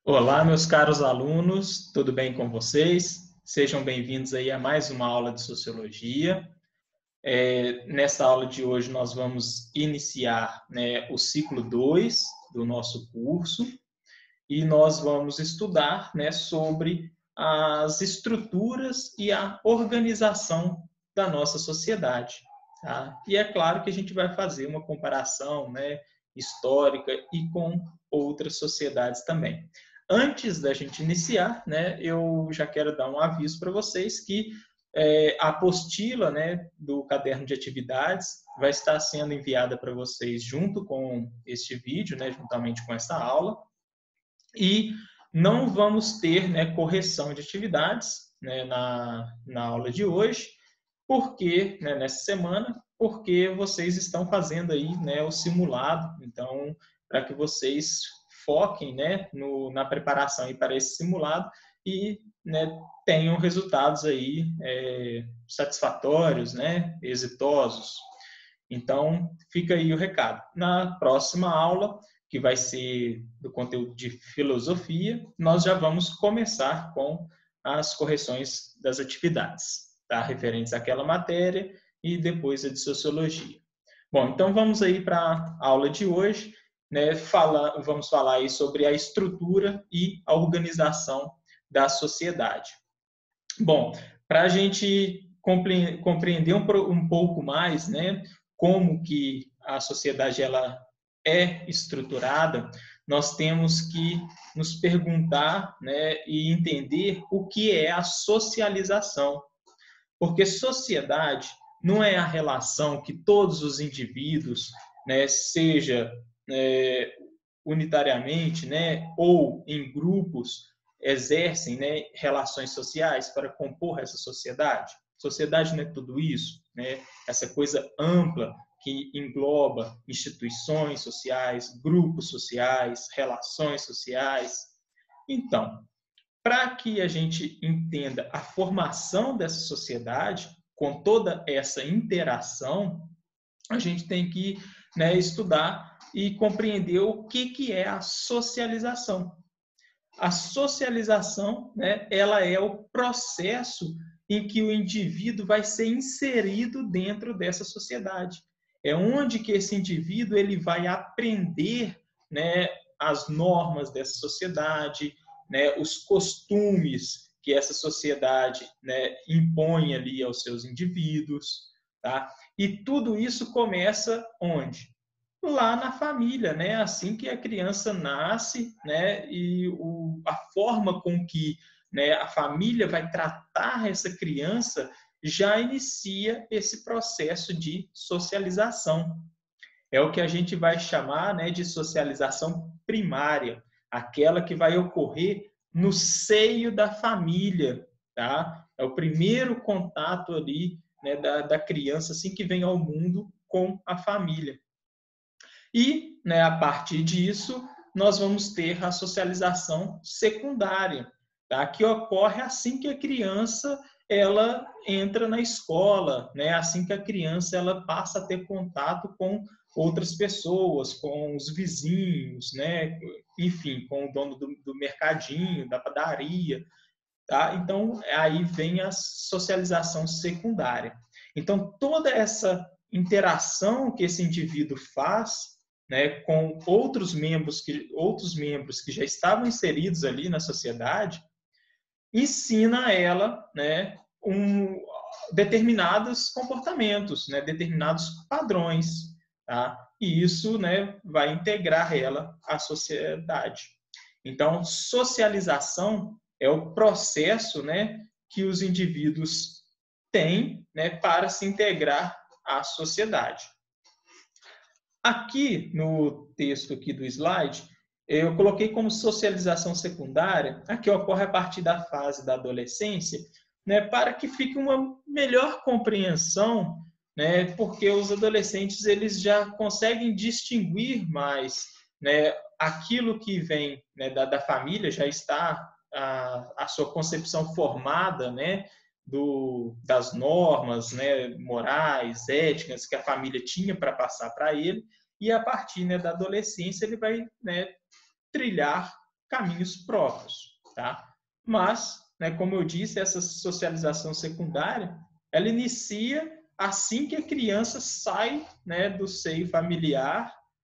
Olá, meus caros alunos, tudo bem com vocês? Sejam bem-vindos aí a mais uma aula de Sociologia. Nesta aula de hoje nós vamos iniciar, o ciclo 2 do nosso curso e nós vamos estudar, sobre as estruturas e a organização da nossa sociedade. Tá? E é claro que a gente vai fazer uma comparação, histórica e com outras sociedades também. Antes da gente iniciar, eu já quero dar um aviso para vocês que a apostila, do caderno de atividades vai estar sendo enviada para vocês junto com este vídeo, juntamente com essa aula. E não vamos ter, correção de atividades, na aula de hoje, porque, nessa semana, porque vocês estão fazendo aí, o simulado. Então, para que vocês foquem, na preparação aí para esse simulado e, tenham resultados aí satisfatórios, exitosos. Então, fica aí o recado. Na próxima aula, que vai ser do conteúdo de filosofia, nós já vamos começar com as correções das atividades, tá? Referentes àquela matéria e depois a de sociologia. Bom, então vamos aí para a aula de hoje, vamos falar aí sobre a estrutura e a organização da sociedade. Bom, para a gente compreender um pouco mais, como que a sociedade ela é estruturada, nós temos que nos perguntar, e entender o que é a socialização. Porque sociedade não é a relação que todos os indivíduos, seja unitariamente, ou em grupos, exercem, relações sociais para compor essa sociedade. Sociedade não é tudo isso, essa coisa ampla que engloba instituições sociais, grupos sociais, relações sociais. Então, para que a gente entenda a formação dessa sociedade, com toda essa interação, a gente tem que estudar e compreender o que é a socialização. A socialização, ela é o processo em que o indivíduo vai ser inserido dentro dessa sociedade. É onde que esse indivíduo ele vai aprender, as normas dessa sociedade, os costumes que essa sociedade, impõe ali aos seus indivíduos, tá? E tudo isso começa onde? Lá na família, assim que a criança nasce, e a forma com que, a família vai tratar essa criança já inicia esse processo de socialização. É o que a gente vai chamar, de socialização primária, aquela que vai ocorrer no seio da família, tá? É o primeiro contato ali, da criança assim que vem ao mundo com a família. E, a partir disso, nós vamos ter a socialização secundária, tá? Que ocorre assim que a criança ela entra na escola, assim que a criança ela passa a ter contato com outras pessoas, com os vizinhos, enfim, com o dono do mercadinho, da padaria. Tá? Então, aí vem a socialização secundária. Então, toda essa interação que esse indivíduo faz, com outros membros que já estavam inseridos ali na sociedade, ensina a ela, determinados comportamentos, determinados padrões, tá? E isso, vai integrar ela à sociedade. Então, socialização é o processo, que os indivíduos têm, para se integrar à sociedade. Aqui no texto aqui do slide, eu coloquei como socialização secundária, a que ocorre a partir da fase da adolescência, para que fique uma melhor compreensão, porque os adolescentes eles já conseguem distinguir mais, aquilo que vem, da família, já está a sua concepção formada, das normas, morais, éticas que a família tinha para passar para ele, e a partir, da adolescência ele vai, trilhar caminhos próprios, tá? Mas, né, como eu disse, essa socialização secundária, ela inicia assim que a criança sai, né, do seio familiar,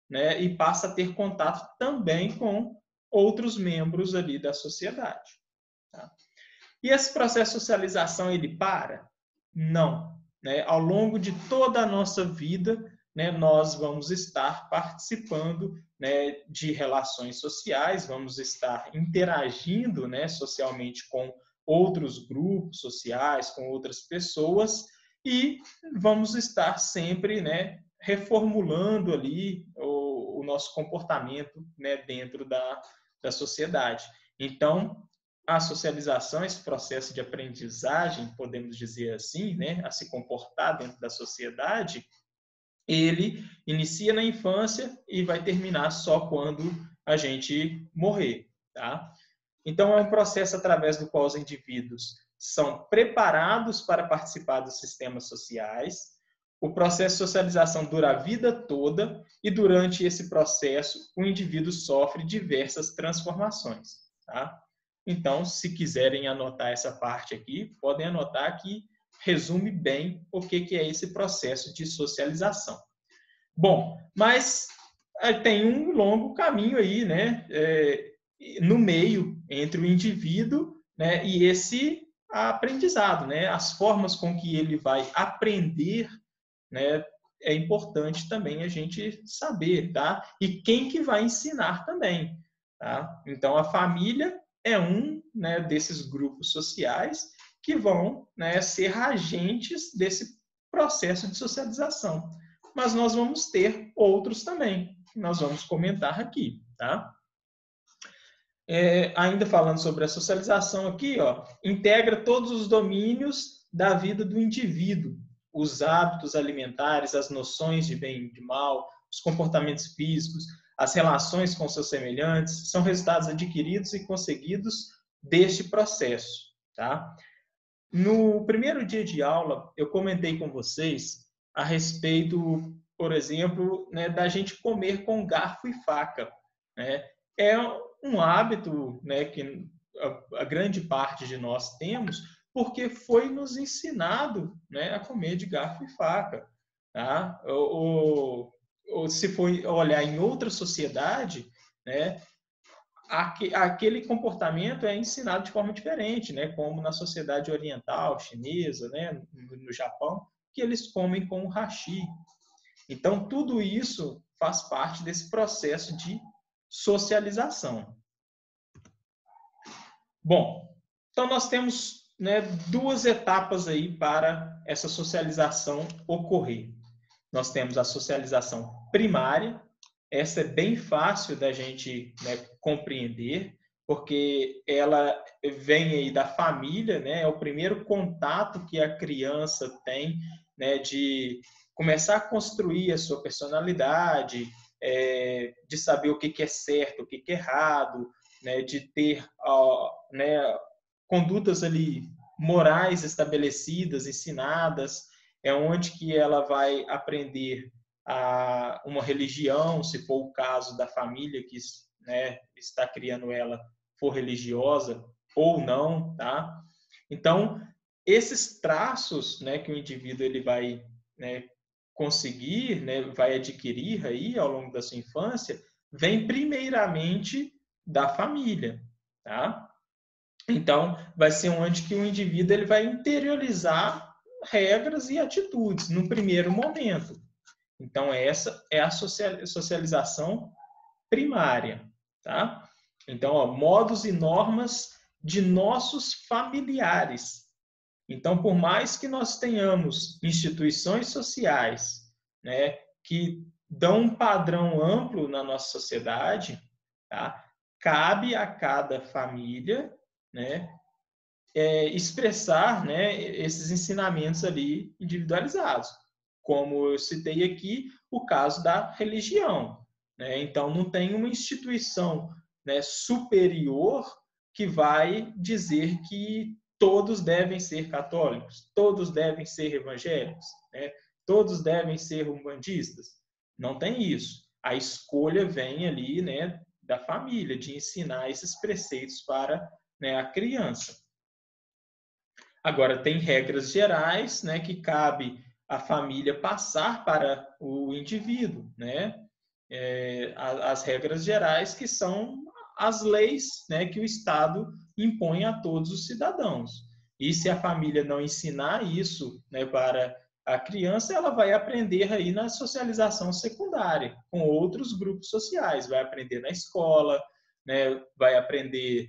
né, e passa a ter contato também com outros membros ali da sociedade. Tá? E esse processo de socialização, ele para? Não. Né? Ao longo de toda a nossa vida, né, nós vamos estar participando, né, de relações sociais, vamos estar interagindo, né, socialmente com outros grupos sociais, com outras pessoas, e vamos estar sempre, né, reformulando ali o nosso comportamento, né, dentro da sociedade. Então, a socialização, esse processo de aprendizagem, podemos dizer assim, né, a se comportar dentro da sociedade, ele inicia na infância e vai terminar só quando a gente morrer, tá? Então, é um processo através do qual os indivíduos são preparados para participar dos sistemas sociais. O processo de socialização dura a vida toda e, durante esse processo, o indivíduo sofre diversas transformações, tá? Então, se quiserem anotar essa parte aqui, podem anotar que resume bem o que é esse processo de socialização. Bom, mas tem um longo caminho aí, né, no meio entre o indivíduo, né, e esse aprendizado, né, as formas com que ele vai aprender, né, é importante também a gente saber, tá? E quem que vai ensinar também, tá? Então, a família é um, né, desses grupos sociais que vão, né, ser agentes desse processo de socialização. Mas nós vamos ter outros também, que nós vamos comentar aqui, tá? Ainda falando sobre a socialização aqui, ó, integra todos os domínios da vida do indivíduo, os hábitos alimentares, as noções de bem e de mal, os comportamentos físicos, as relações com seus semelhantes, são resultados adquiridos e conseguidos deste processo, tá? No primeiro dia de aula, eu comentei com vocês a respeito, por exemplo, né, da gente comer com garfo e faca, né? É um hábito, né, que a grande parte de nós temos, porque foi nos ensinado, né, a comer de garfo e faca, tá? Ou se for olhar em outra sociedade, né, aquele comportamento é ensinado de forma diferente, né? Como na sociedade oriental, chinesa, né? No Japão, que eles comem com o hashi. Então, tudo isso faz parte desse processo de socialização. Bom, então nós temos, né, duas etapas aí para essa socialização ocorrer. Nós temos a socialização primária. Essa é bem fácil da gente, né, compreender, porque ela vem aí da família, né? É o primeiro contato que a criança tem, né, de começar a construir a sua personalidade, de saber o que é certo, o que é errado, né, de ter, né, condutas ali morais estabelecidas, ensinadas, é onde que ela vai aprender uma religião, se for o caso da família que, né, está criando ela for religiosa ou não, tá? Então, esses traços, né, que o indivíduo ele vai, né, conseguir, né, vai adquirir aí ao longo da sua infância, vem primeiramente da família, tá? Então, vai ser onde que o indivíduo ele vai interiorizar regras e atitudes no primeiro momento. Então, essa é a socialização primária, tá? Então, ó, modos e normas de nossos familiares. Então, por mais que nós tenhamos instituições sociais, né, que dão um padrão amplo na nossa sociedade, tá? Cabe a cada família, né, expressar, né, esses ensinamentos ali individualizados. Como eu citei aqui, o caso da religião, né? Então, não tem uma instituição, né, superior que vai dizer que todos devem ser católicos, todos devem ser evangélicos, né? Todos devem ser umbandistas. Não tem isso. A escolha vem ali, né, da família, de ensinar esses preceitos para, né, a criança. Agora, tem regras gerais, né, que cabe à família passar para o indivíduo, né? As regras gerais que são as leis, né, que o Estado impõe a todos os cidadãos. E se a família não ensinar isso, né, para a criança, ela vai aprender aí na socialização secundária, com outros grupos sociais, vai aprender na escola, né, vai aprender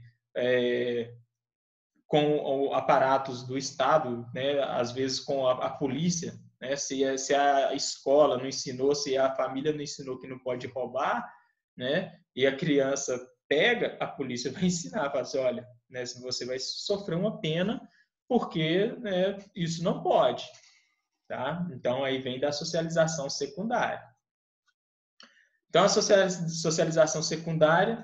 com aparatos do Estado, né, às vezes com a polícia, né, se a escola não ensinou, se a família não ensinou que não pode roubar, né, e a criança pega, a polícia vai ensinar, fala assim, olha, né, você vai sofrer uma pena porque, né, isso não pode, tá? Então aí vem da socialização secundária. Então a socialização secundária,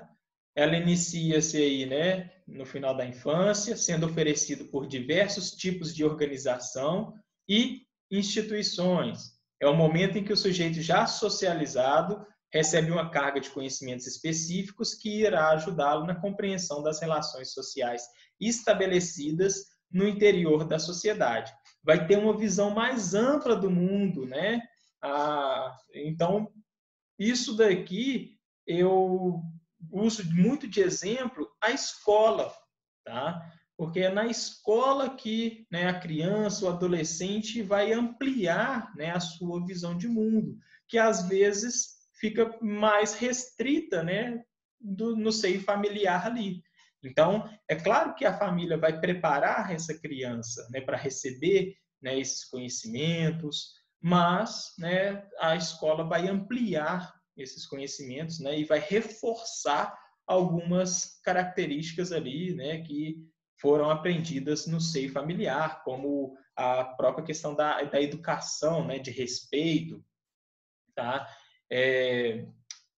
ela inicia-se aí, né, no final da infância, sendo oferecido por diversos tipos de organização e instituições. É o momento em que o sujeito já socializado recebe uma carga de conhecimentos específicos que irá ajudá-lo na compreensão das relações sociais estabelecidas no interior da sociedade. Vai ter uma visão mais ampla do mundo, né? Então, isso daqui eu uso muito de exemplo a escola, tá? Porque é na escola que, né, a criança, o adolescente vai ampliar, né, a sua visão de mundo, que às vezes fica mais restrita, né, no seio familiar ali. Então, é claro que a família vai preparar essa criança, né, para receber, né, esses conhecimentos, mas, né, a escola vai ampliar esses conhecimentos, né, e vai reforçar algumas características ali, né, que foram aprendidas no seio familiar, como a própria questão da educação, né, de respeito, tá?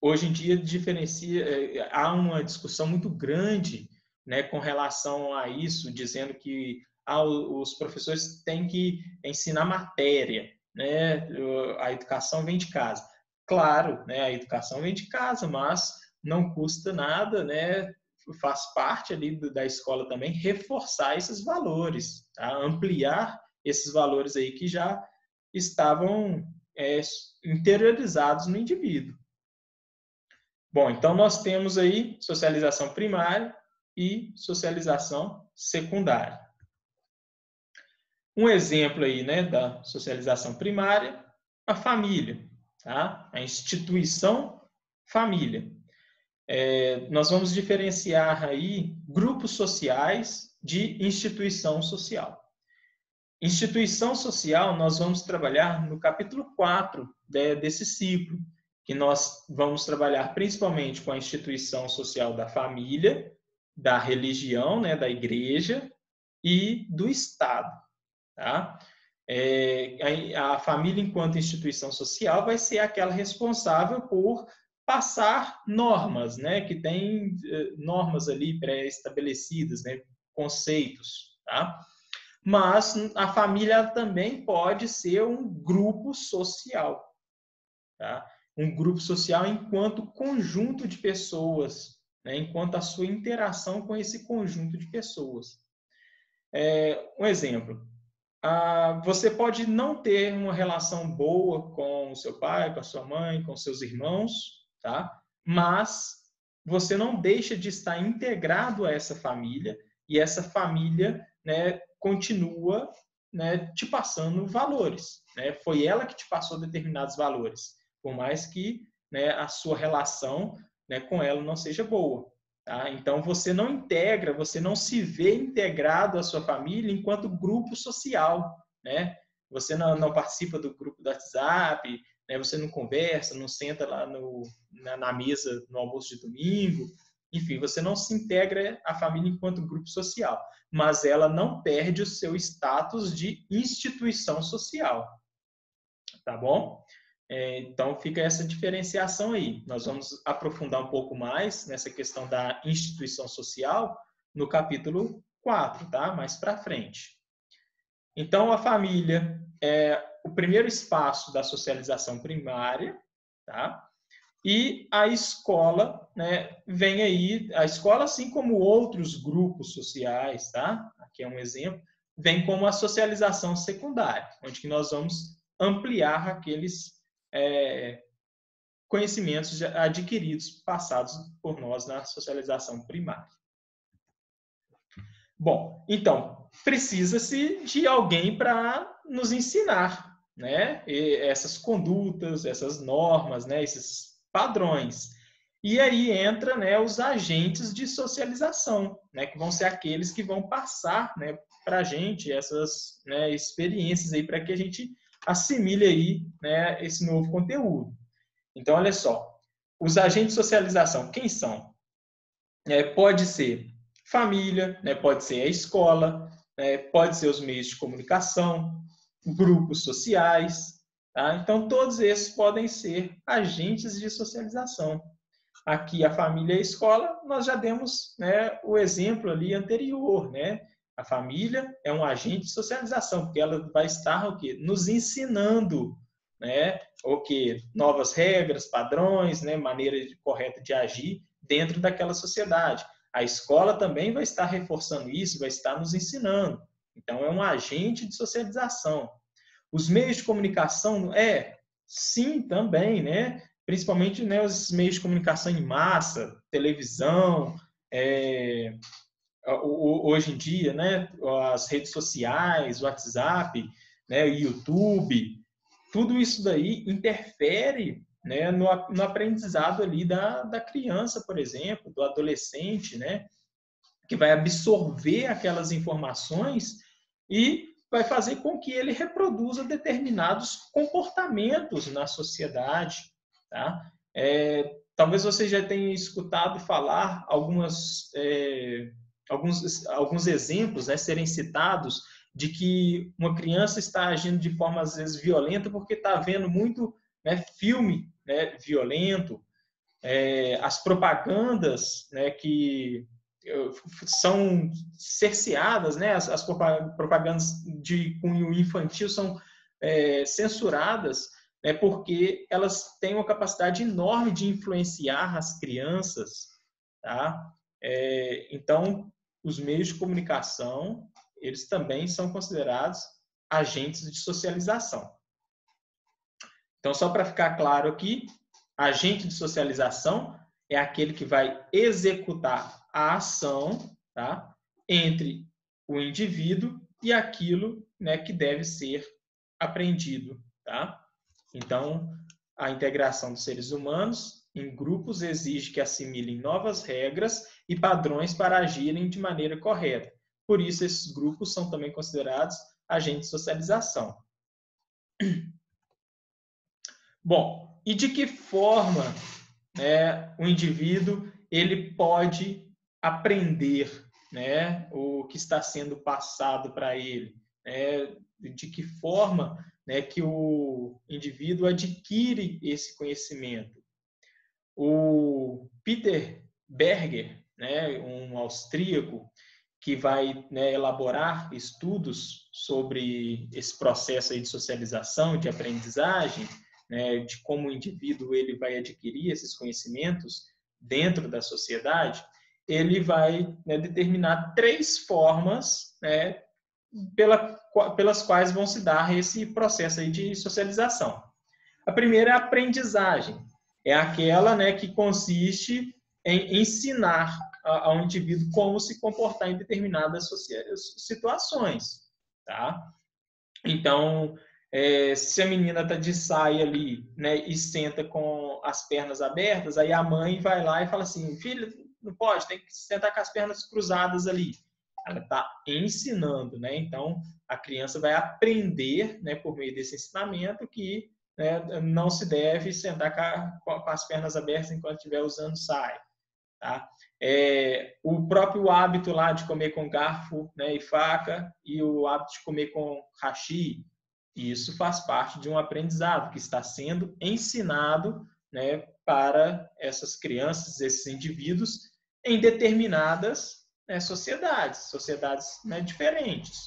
Hoje em dia há uma discussão muito grande, né, com relação a isso, dizendo que os professores têm que ensinar matéria, né? A educação vem de casa. Claro, né, a educação vem de casa, mas não custa nada, né? Faz parte ali da escola também reforçar esses valores, tá? Ampliar esses valores aí que já estavam interiorizados no indivíduo. Bom, então nós temos aí socialização primária e socialização secundária. Um exemplo aí, né, da socialização primária, a família, tá? A instituição família. Nós vamos diferenciar aí grupos sociais de instituição social. Instituição social, nós vamos trabalhar no capítulo 4 desse ciclo, que nós vamos trabalhar principalmente com a instituição social da família, da religião, né, da igreja e do Estado. Tá? A família, enquanto instituição social, vai ser aquela responsável por passar normas, né, que tem normas ali pré-estabelecidas, né, conceitos, tá? Mas a família também pode ser um grupo social, tá? Um grupo social enquanto conjunto de pessoas, né? Enquanto a sua interação com esse conjunto de pessoas. Um exemplo, você pode não ter uma relação boa com o seu pai, com a sua mãe, com seus irmãos, tá? Mas você não deixa de estar integrado a essa família e essa família, né, continua, né, te passando valores, né? Foi ela que te passou determinados valores, por mais que, né, a sua relação, né, com ela não seja boa. Tá? Então, você não integra, você não se vê integrado à sua família enquanto grupo social. Né? Você não participa do grupo do WhatsApp, né? Você não conversa, não senta lá na mesa no almoço de domingo. Enfim, você não se integra à família enquanto grupo social, mas ela não perde o seu status de instituição social. Tá bom? Então, fica essa diferenciação aí. Nós vamos aprofundar um pouco mais nessa questão da instituição social no capítulo 4, tá? Mais para frente. Então, a família é o primeiro espaço da socialização primária, tá? E a escola, né, vem aí, a escola, assim como outros grupos sociais, tá? Aqui é um exemplo, vem como a socialização secundária, onde que nós vamos ampliar aqueles conhecimentos adquiridos, passados por nós na socialização primária. Bom, então, precisa-se de alguém para nos ensinar, né? Essas condutas, essas normas, né? Esses padrões. E aí entra, né, os agentes de socialização, né, que vão ser aqueles que vão passar, né, para a gente essas, né, experiências aí para que a gente assimile aí, né, esse novo conteúdo. Então, olha só, os agentes de socialização, quem são? Pode ser família, né, pode ser a escola, né, pode ser os meios de comunicação, grupos sociais, tá? Então, todos esses podem ser agentes de socialização. Aqui, a família e a escola, nós já demos, né, o exemplo ali anterior, né? A família é um agente de socialização, porque ela vai estar o quê? Nos ensinando, né, o quê? Novas regras, padrões, né, maneira correta de agir dentro daquela sociedade. A escola também vai estar reforçando isso, vai estar nos ensinando. Então, é um agente de socialização. Os meios de comunicação, sim, também, né? Principalmente, né, os meios de comunicação em massa, televisão, hoje em dia, né, as redes sociais, WhatsApp, né, YouTube, tudo isso daí interfere, né, no aprendizado ali da criança, por exemplo, do adolescente, né, que vai absorver aquelas informações e vai fazer com que ele reproduza determinados comportamentos na sociedade, tá? Talvez você já tenha escutado falar alguns exemplos, né, serem citados de que uma criança está agindo de forma às vezes violenta porque está vendo muito, né, filme, né, violento, as propagandas, né, que são cerceadas, né, as propagandas de cunho infantil são censuradas, né, porque elas têm uma capacidade enorme de influenciar as crianças, tá? Então, os meios de comunicação, eles também são considerados agentes de socialização. Então, só para ficar claro aqui, agente de socialização é aquele que vai executar a ação, tá, entre o indivíduo e aquilo, né, que deve ser aprendido. Tá? Então, a integração dos seres humanos em grupos exige que assimilem novas regras e padrões para agirem de maneira correta. Por isso, esses grupos são também considerados agentes de socialização. Bom, e de que forma, né, o indivíduo ele pode aprender, né, o que está sendo passado para ele? De que forma, né, que o indivíduo adquire esse conhecimento? O Peter Berger, né, um austríaco, que vai, né, elaborar estudos sobre esse processo aí de socialização, de aprendizagem, né, de como o indivíduo ele vai adquirir esses conhecimentos dentro da sociedade, ele vai, né, determinar 3 formas, né, pelas quais vão se dar esse processo aí de socialização. A primeira é a aprendizagem, é aquela, né, que consiste em ensinar ao indivíduo como se comportar em determinadas situações, tá? Então, se a menina está de saia ali, né, e senta com as pernas abertas, aí a mãe vai lá e fala assim, filho, não pode, tem que sentar com as pernas cruzadas ali. Ela está ensinando, né? Então, a criança vai aprender, né, por meio desse ensinamento que, né, não se deve sentar com as pernas abertas enquanto estiver usando saia. Tá? O próprio hábito lá de comer com garfo, né, e faca e o hábito de comer com hashi, isso faz parte de um aprendizado que está sendo ensinado, né, para essas crianças, esses indivíduos, em determinadas, né, sociedades, né, diferentes.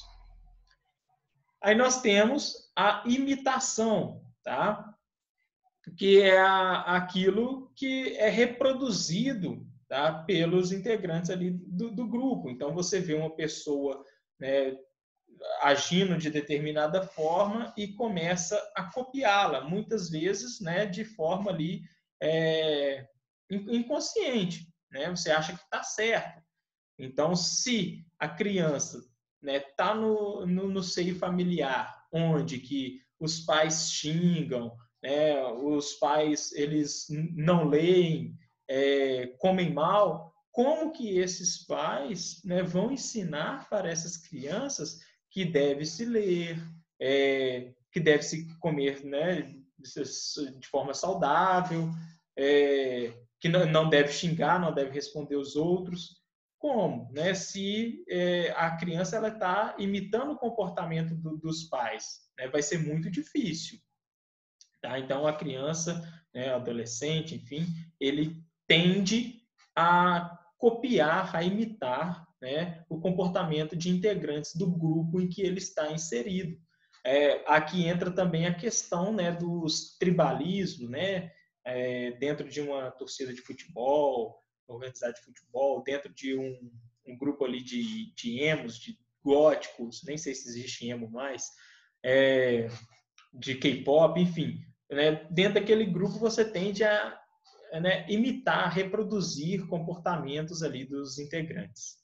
Aí nós temos a imitação, tá? que é aquilo que é reproduzido, tá, pelos integrantes ali do grupo. Então, você vê uma pessoa, né, agindo de determinada forma e começa a copiá-la, muitas vezes, né, de forma ali inconsciente, né? Você acha que está certo. Então, se a criança, né, tá no seio familiar, onde que os pais xingam, né, os pais eles não leem, comem mal, como que esses pais, né, vão ensinar para essas crianças que deve se ler, que deve se comer, né, de forma saudável, que não deve xingar, não deve responder os outros. Como, né? Se a criança ela está imitando o comportamento dos pais, né? Vai ser muito difícil, tá? Então a criança, né, adolescente, enfim, ele tende a copiar, a imitar, né, o comportamento de integrantes do grupo em que ele está inserido. Aqui entra também a questão, né, dos tribalismos, né, dentro de uma torcida de futebol, organizada de futebol, dentro de um grupo ali de emos, de góticos, nem sei se existe emo mais, de K-pop, enfim. Né, dentro daquele grupo você tende a, né, imitar, reproduzir comportamentos ali dos integrantes.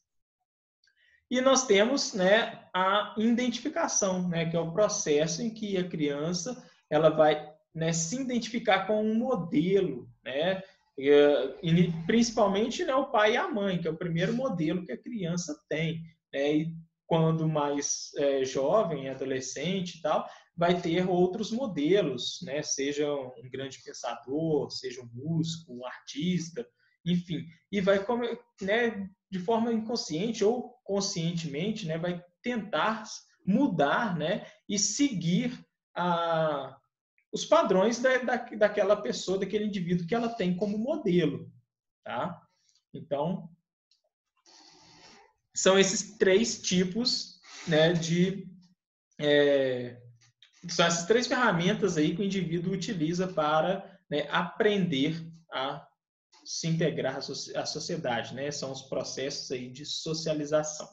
E nós temos, né, a identificação, né, que é o processo em que a criança ela vai, né, se identificar com um modelo, né, e principalmente, né, o pai e a mãe, que é o primeiro modelo que a criança tem, né, e quando mais jovem, adolescente e tal, vai ter outros modelos, né, seja um grande pensador, seja um músico, um artista, enfim, e vai, né, de forma inconsciente ou conscientemente, né, vai tentar mudar, né, e seguir os padrões daquela pessoa, daquele indivíduo que ela tem como modelo, tá? Então, são esses três tipos, né, são essas três ferramentas aí que o indivíduo utiliza para, né, aprender a se integrar à sociedade, né? São os processos aí de socialização.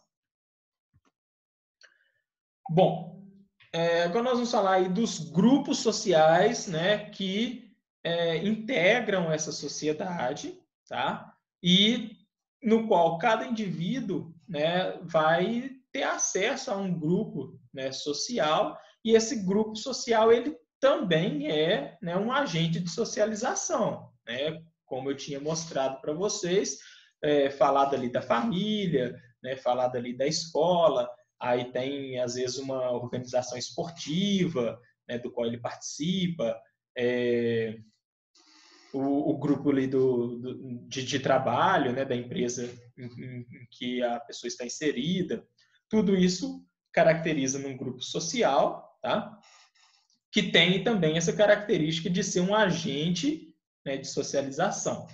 Bom, agora nós vamos falar aí dos grupos sociais, né, que integram essa sociedade, tá? E no qual cada indivíduo, né, vai ter acesso a um grupo, né, social, e esse grupo social ele também é, né, um agente de socialização, né? Como eu tinha mostrado para vocês, falado ali da família, né, falado ali da escola, aí tem, às vezes, uma organização esportiva, né, do qual ele participa, o grupo ali de trabalho, né, da empresa em que a pessoa está inserida. Tudo isso caracteriza num grupo social, tá? Que tem também essa característica de ser um agente, né, de socialização.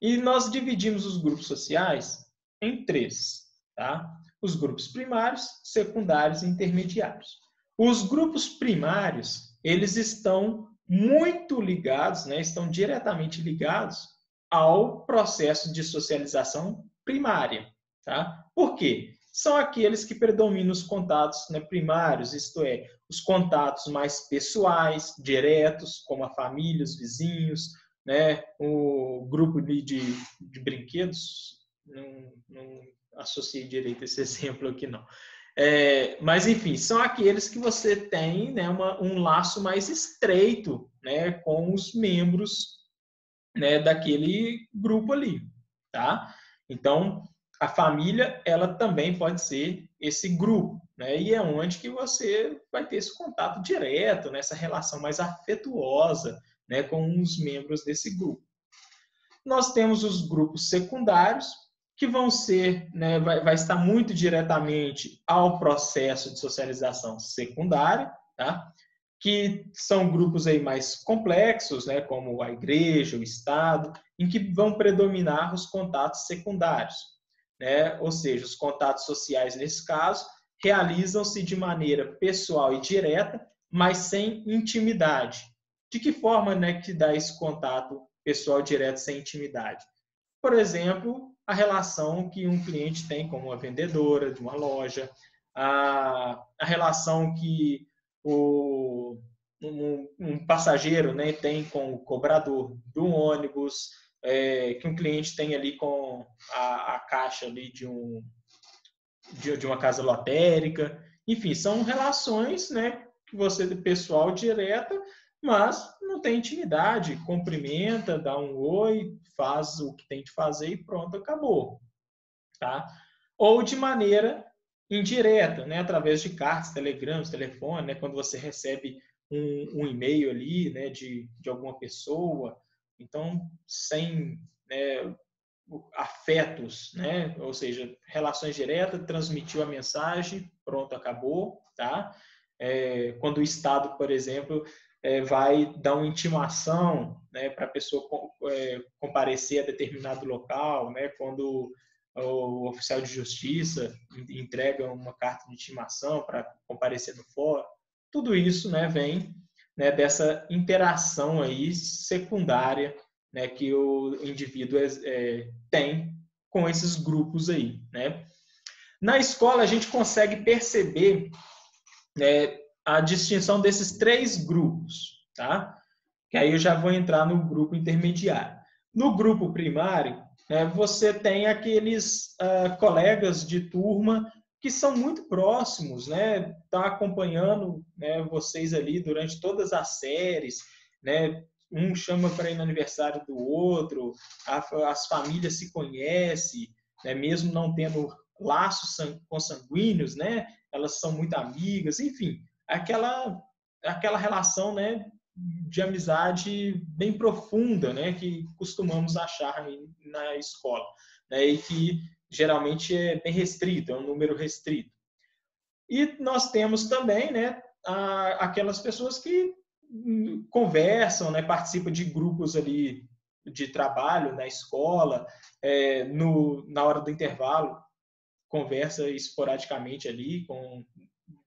E nós dividimos os grupos sociais em três, tá? Os grupos primários, secundários e intermediários. Os grupos primários, eles estão muito ligados, né, estão diretamente ligados ao processo de socialização primária, tá? Por quê? São aqueles que predominam os contatos, né, primários, isto é, os contatos mais pessoais, diretos, como a família, os vizinhos, né, o grupo de brinquedos, não associei direito esse exemplo aqui, não. Mas, enfim, são aqueles que você tem, né, um laço mais estreito, né, com os membros, né, daquele grupo ali, tá? Então, a família, ela também pode ser esse grupo, né? E é onde que você vai ter esse contato direto, né, essa relação mais afetuosa, né, com os membros desse grupo. Nós temos os grupos secundários, que vão ser, né, vai estar muito diretamente ao processo de socialização secundária, tá? Que são grupos aí mais complexos, né, como a igreja, o Estado, em que vão predominar os contatos secundários, né? Ou seja, os contatos sociais, nesse caso, realizam-se de maneira pessoal e direta, mas sem intimidade, De que forma, né, que dá esse contato pessoal direto sem intimidade? Por exemplo, a relação que um cliente tem com uma vendedora de uma loja, a relação que um passageiro, né, tem com o cobrador do ônibus, que um cliente tem ali com a caixa ali de uma casa lotérica. Enfim, são relações, né, que você pessoal direta, mas não tem intimidade, cumprimenta, dá um oi, faz o que tem de fazer e pronto, acabou, tá? Ou de maneira indireta, né, através de cartas, telegramas, telefone, né, quando você recebe um e-mail ali, né, de alguma pessoa, então sem, né, afetos, né, ou seja, relações diretas, transmitiu a mensagem, pronto, acabou, tá? Quando o Estado, por exemplo, vai dar uma intimação, né, para a pessoa comparecer a determinado local, né, quando o oficial de justiça entrega uma carta de intimação para comparecer no fórum, tudo isso, né, vem, né, dessa interação aí secundária, né, que o indivíduo tem com esses grupos aí, né? Na escola a gente consegue perceber, né, a distinção desses 3 grupos, tá? Que aí eu já vou entrar no grupo intermediário. No grupo primário, né, você tem aqueles colegas de turma que são muito próximos, né? Estão acompanhando, né, vocês ali durante todas as séries, né? Um chama para ir no aniversário do outro, as famílias se conhecem, né, mesmo não tendo laços consanguíneos, né? Elas são muito amigas, enfim, aquela relação, né, de amizade bem profunda, né, que costumamos achar na escola, né, e que geralmente é bem restrito, é um número restrito. E nós temos também, né, aquelas pessoas que conversam, né, participam de grupos ali de trabalho na escola, na hora do intervalo, conversa esporadicamente ali com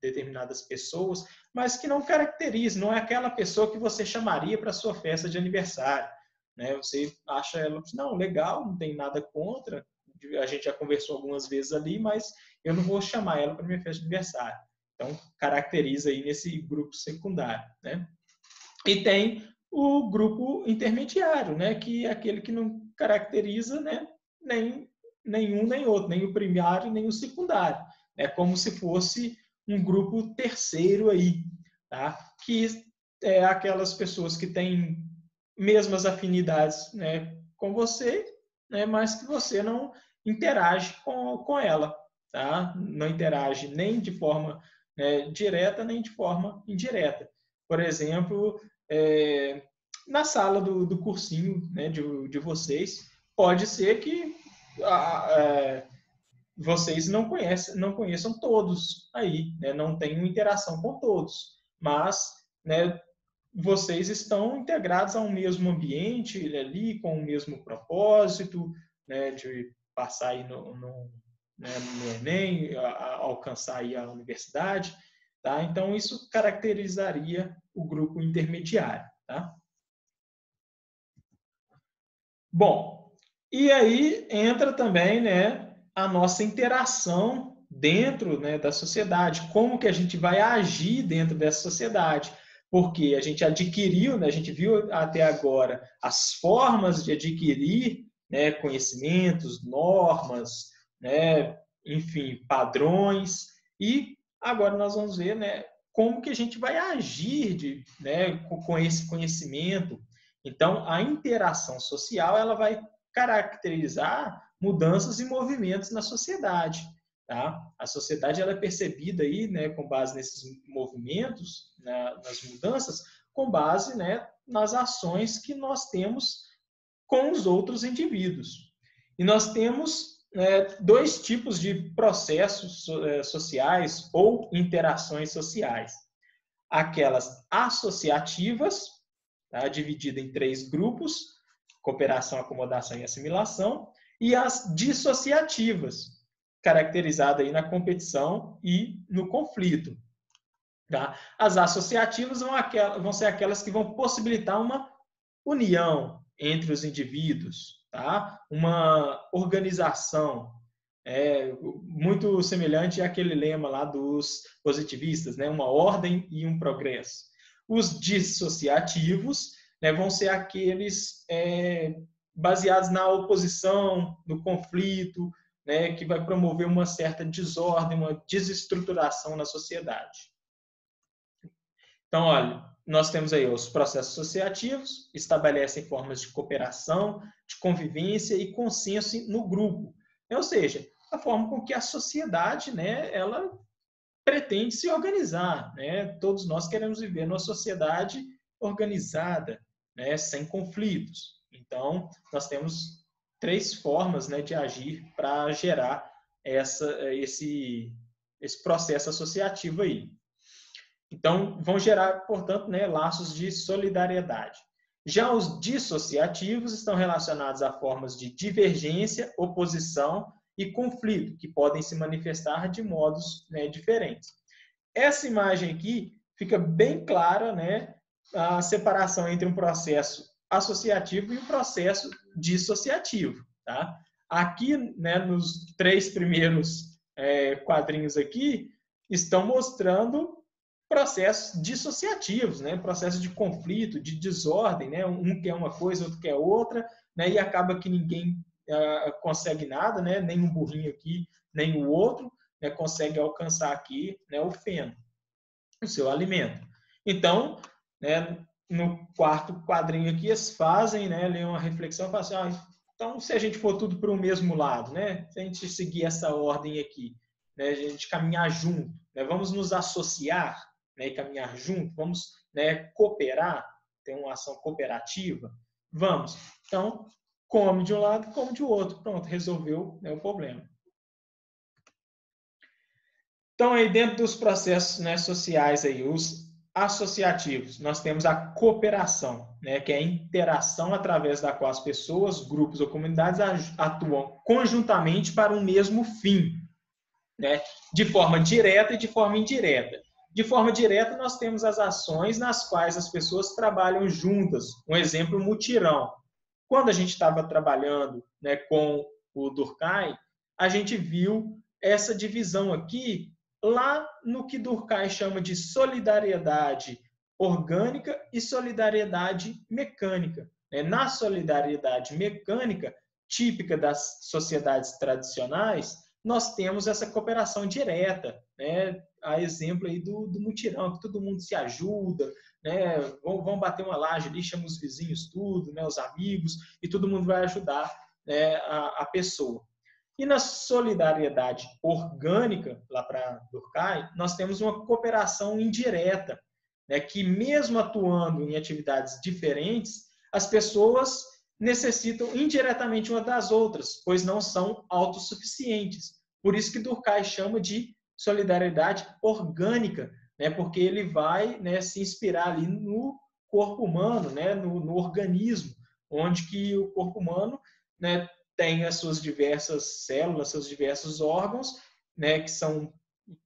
determinadas pessoas, mas que não caracteriza, não é aquela pessoa que você chamaria para sua festa de aniversário, né? Você acha ela, não, legal, não tem nada contra, a gente já conversou algumas vezes ali, mas eu não vou chamar ela para minha festa de aniversário. Então, caracteriza aí nesse grupo secundário, né? E tem o grupo intermediário, né? Que é aquele que não caracteriza, né, nenhum nem outro, nem o primário nem o secundário. É como se fosse um grupo terceiro aí, tá? Que é aquelas pessoas que têm mesmas afinidades, né, com você, né, mas que você não interage com ela, tá? Não interage nem de forma, né, direta nem de forma indireta. Por exemplo, na sala do cursinho, né, de vocês, pode ser que vocês não conheçam todos aí, né, não tenham interação com todos, mas, né, vocês estão integrados a um mesmo ambiente ali, com o mesmo propósito, né, de passar aí no Enem, alcançar aí a universidade, tá? Então, isso caracterizaria o grupo intermediário, tá? Bom, e aí entra também, né, a nossa interação dentro, né, da sociedade, como que a gente vai agir dentro dessa sociedade, porque a gente adquiriu, né, a gente viu até agora as formas de adquirir, né, conhecimentos, normas, né, enfim, padrões, e agora nós vamos ver, né, como que a gente vai agir né, com esse conhecimento. Então, a interação social ela vai caracterizar mudanças e movimentos na sociedade. Tá? A sociedade ela é percebida aí, né, com base nesses movimentos, né, nas mudanças, com base, né, nas ações que nós temos com os outros indivíduos. E nós temos, né, 2 tipos de processos sociais ou interações sociais. Aquelas associativas, tá? Dividida em 3 grupos: cooperação, acomodação e assimilação, e as dissociativas, caracterizada aí na competição e no conflito. Tá? As associativas vão ser aquelas que vão possibilitar uma união entre os indivíduos, tá? Uma organização, muito semelhante àquele lema lá dos positivistas, né? Uma ordem e um progresso. Os dissociativos, né, vão ser aqueles baseados na oposição, no conflito, né, que vai promover uma certa desordem, uma desestruturação na sociedade. Então, olha, nós temos aí os processos associativos, estabelecem formas de cooperação, de convivência e consenso no grupo. Ou seja, a forma com que a sociedade, né, ela pretende se organizar, né? Todos nós queremos viver numa sociedade organizada, né, sem conflitos. Então, nós temos 3 formas, né, de agir para gerar esse processo associativo aí. Então, vão gerar, portanto, né, laços de solidariedade. Já os dissociativos estão relacionados a formas de divergência, oposição e conflito, que podem se manifestar de modos, né, diferentes. Essa imagem aqui fica bem clara, né, a separação entre um processo associativo e um processo dissociativo. Tá? Aqui, né, nos 3 primeiros quadrinhos aqui, estão mostrando processos dissociativos, né? Processos de conflito, de desordem, né? Um quer uma coisa, outro quer outra, né? E acaba que ninguém consegue nada, né? Nem um burrinho aqui, nem o outro, né? Consegue alcançar aqui, né, o feno, o seu alimento. Então, né, no 4º quadrinho aqui, eles fazem, né, uma reflexão, falam assim, então, se a gente for tudo para o mesmo lado, né? Se a gente seguir essa ordem aqui, né, a gente caminhar junto, né? Vamos nos associar, né, e caminhar junto, vamos, né, cooperar, ter uma ação cooperativa, vamos. Então, come de um lado, come de outro, pronto, resolveu, né, o problema. Então, aí dentro dos processos, né, sociais, aí, os associativos, nós temos a cooperação, né, que é a interação através da qual as pessoas, grupos ou comunidades atuam conjuntamente para um mesmo fim, né, de forma direta e de forma indireta. De forma direta, nós temos as ações nas quais as pessoas trabalham juntas. Um exemplo, o mutirão. Quando a gente estava trabalhando, né, com o Durkheim, a gente viu essa divisão aqui, lá no que Durkheim chama de solidariedade orgânica e solidariedade mecânica. Na solidariedade mecânica, típica das sociedades tradicionais, nós temos essa cooperação direta, né? A exemplo aí do mutirão, que todo mundo se ajuda, né? Vão bater uma laje ali, chama os vizinhos tudo, né? Os amigos, e todo mundo vai ajudar, né, a pessoa. E na solidariedade orgânica, lá para Durkheim, nós temos uma cooperação indireta, né? Que mesmo atuando em atividades diferentes, as pessoas necessitam indiretamente uma das outras, pois não são autossuficientes. Por isso que Durkheim chama de solidariedade orgânica, né? Porque ele vai, né, se inspirar ali no corpo humano, né? no organismo, onde que o corpo humano, né, tem as suas diversas células, seus diversos órgãos, né, que são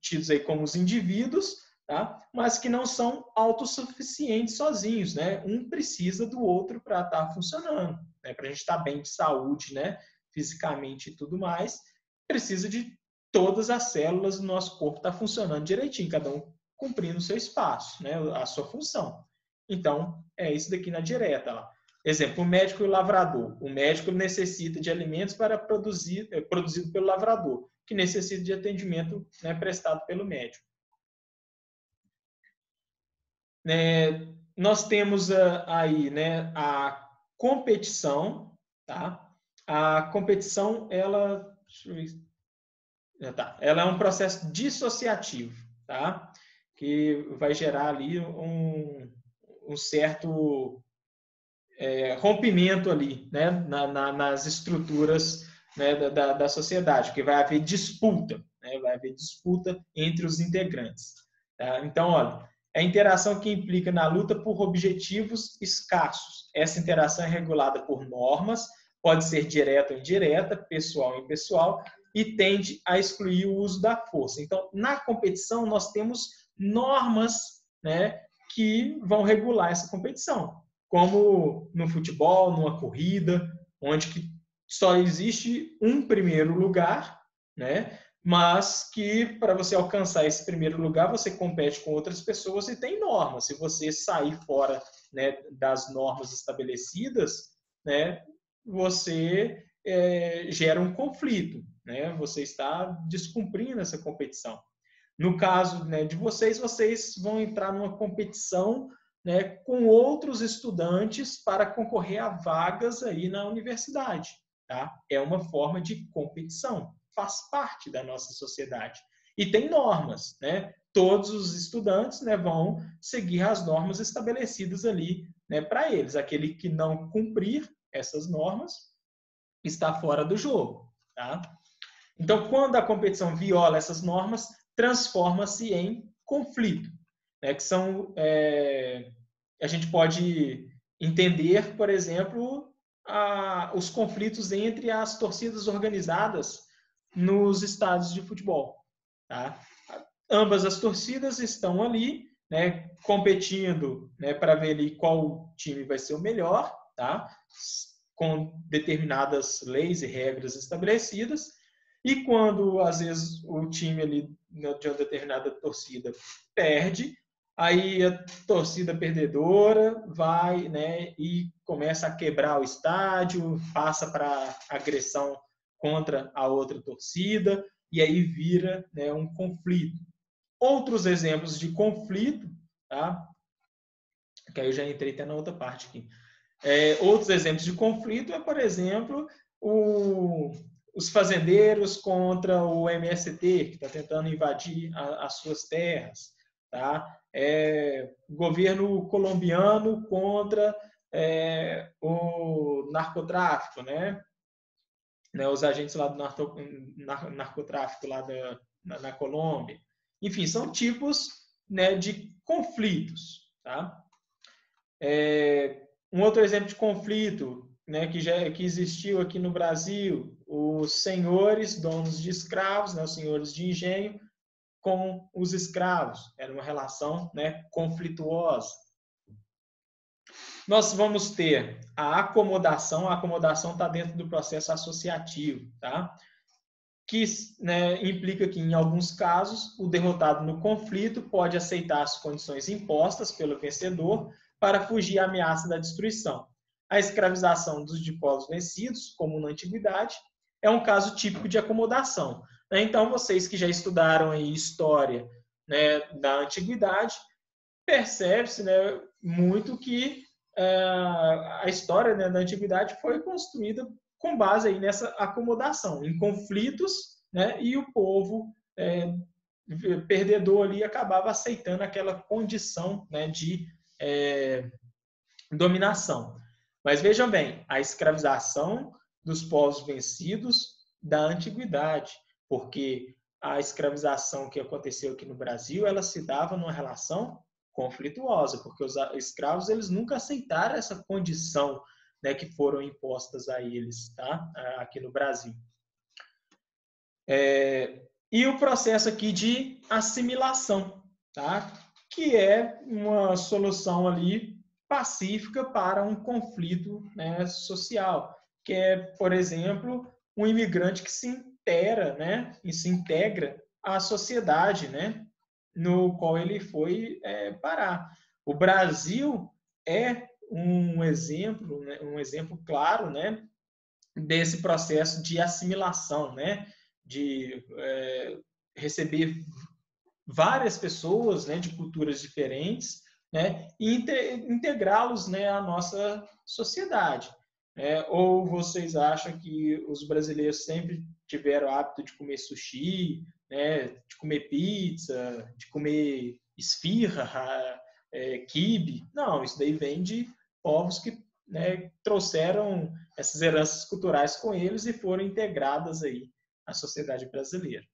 tidos aí como os indivíduos, tá? Mas que não são autossuficientes sozinhos, né? Um precisa do outro para estar funcionando, né? Para a gente estar bem de saúde, né? Fisicamente e tudo mais, precisa de todas as células do nosso corpo estar funcionando direitinho, cada um cumprindo o seu espaço, né? A sua função. Então, é isso daqui na direta, lá. Exemplo, o médico e o lavrador. O médico necessita de alimentos para produzido pelo lavrador, que necessita de atendimento, né, prestado pelo médico. Nós temos aí, né, a competição, tá? A competição, ela é um processo dissociativo, tá? Que vai gerar ali um certo rompimento ali, né, nas estruturas, né, da sociedade, porque vai haver disputa, né, vai haver disputa entre os integrantes. Tá? Então, olha, é a interação que implica na luta por objetivos escassos. Essa interação é regulada por normas, pode ser direta ou indireta, pessoal ou impessoal, e tende a excluir o uso da força. Então, na competição, nós temos normas, né, que vão regular essa competição, como no futebol, numa corrida, onde que só existe um primeiro lugar, né, mas que para você alcançar esse primeiro lugar, você compete com outras pessoas e tem normas. Se você sair fora, né, das normas estabelecidas, né, você gera um conflito, né? Você está descumprindo essa competição. No caso, né, de vocês, vocês vão entrar numa competição, né, com outros estudantes para concorrer a vagas aí na universidade, tá? É uma forma de competição, faz parte da nossa sociedade. E tem normas, né? Todos os estudantes, né, vão seguir as normas estabelecidas ali, né, para eles. Aquele que não cumprir essas normas está fora do jogo, tá? Então, quando a competição viola essas normas, transforma-se em conflito, né? Que são, a gente pode entender, por exemplo, os conflitos entre as torcidas organizadas nos estádios de futebol, tá? Ambas as torcidas estão ali, né, competindo, né, para ver ali qual time vai ser o melhor, tá? Com determinadas leis e regras estabelecidas. E quando, às vezes, o time ali de uma determinada torcida perde, aí a torcida perdedora vai, né, e começa a quebrar o estádio, passa para agressão contra a outra torcida, e aí vira, né, um conflito. Outros exemplos de conflito, tá? Que aí eu já entrei até na outra parte aqui. Outros exemplos de conflito é, por exemplo, os fazendeiros contra o MST, que está tentando invadir as suas terras. Tá? O governo colombiano contra o narcotráfico, né? Os agentes lá do narcotráfico lá na Colômbia. Enfim, são tipos, né, de conflitos. Tá? Um outro exemplo de conflito, né, que existiu aqui no Brasil, os senhores, donos de escravos, né, os senhores de engenho, com os escravos. Era uma relação, né, conflituosa. Nós vamos ter a acomodação está dentro do processo associativo, tá? Que, né, implica que, em alguns casos, o derrotado no conflito pode aceitar as condições impostas pelo vencedor para fugir à ameaça da destruição. A escravização dos povos vencidos, como na antiguidade, é um caso típico de acomodação. Então, vocês que já estudaram aí história, né, da antiguidade, percebe-se, né, muito que a história, né, da antiguidade foi construída com base aí nessa acomodação, em conflitos, né, e o povo perdedor ali acabava aceitando aquela condição, né, de dominação. Mas vejam bem, a escravização dos povos vencidos da antiguidade, porque a escravização que aconteceu aqui no Brasil, ela se dava numa relação conflituosa, porque os escravos eles nunca aceitaram essa condição, né, que foram impostas a eles, tá? Aqui no Brasil. E o processo aqui de assimilação, tá? Que é uma solução ali pacífica para um conflito, né, social, que é, por exemplo, um imigrante que se integra, né, e se integra à sociedade, né, no qual ele foi parar. O Brasil é um exemplo, né, um exemplo claro, né, desse processo de assimilação, né, de receber várias pessoas, né, de culturas diferentes, né, e integrá-los, né, à nossa sociedade. Ou vocês acham que os brasileiros sempre tiveram o hábito de comer sushi, né, de comer pizza, de comer esfirra, quibe? Não, isso daí vem de povos que, né, trouxeram essas heranças culturais com eles e foram integradas aí à sociedade brasileira.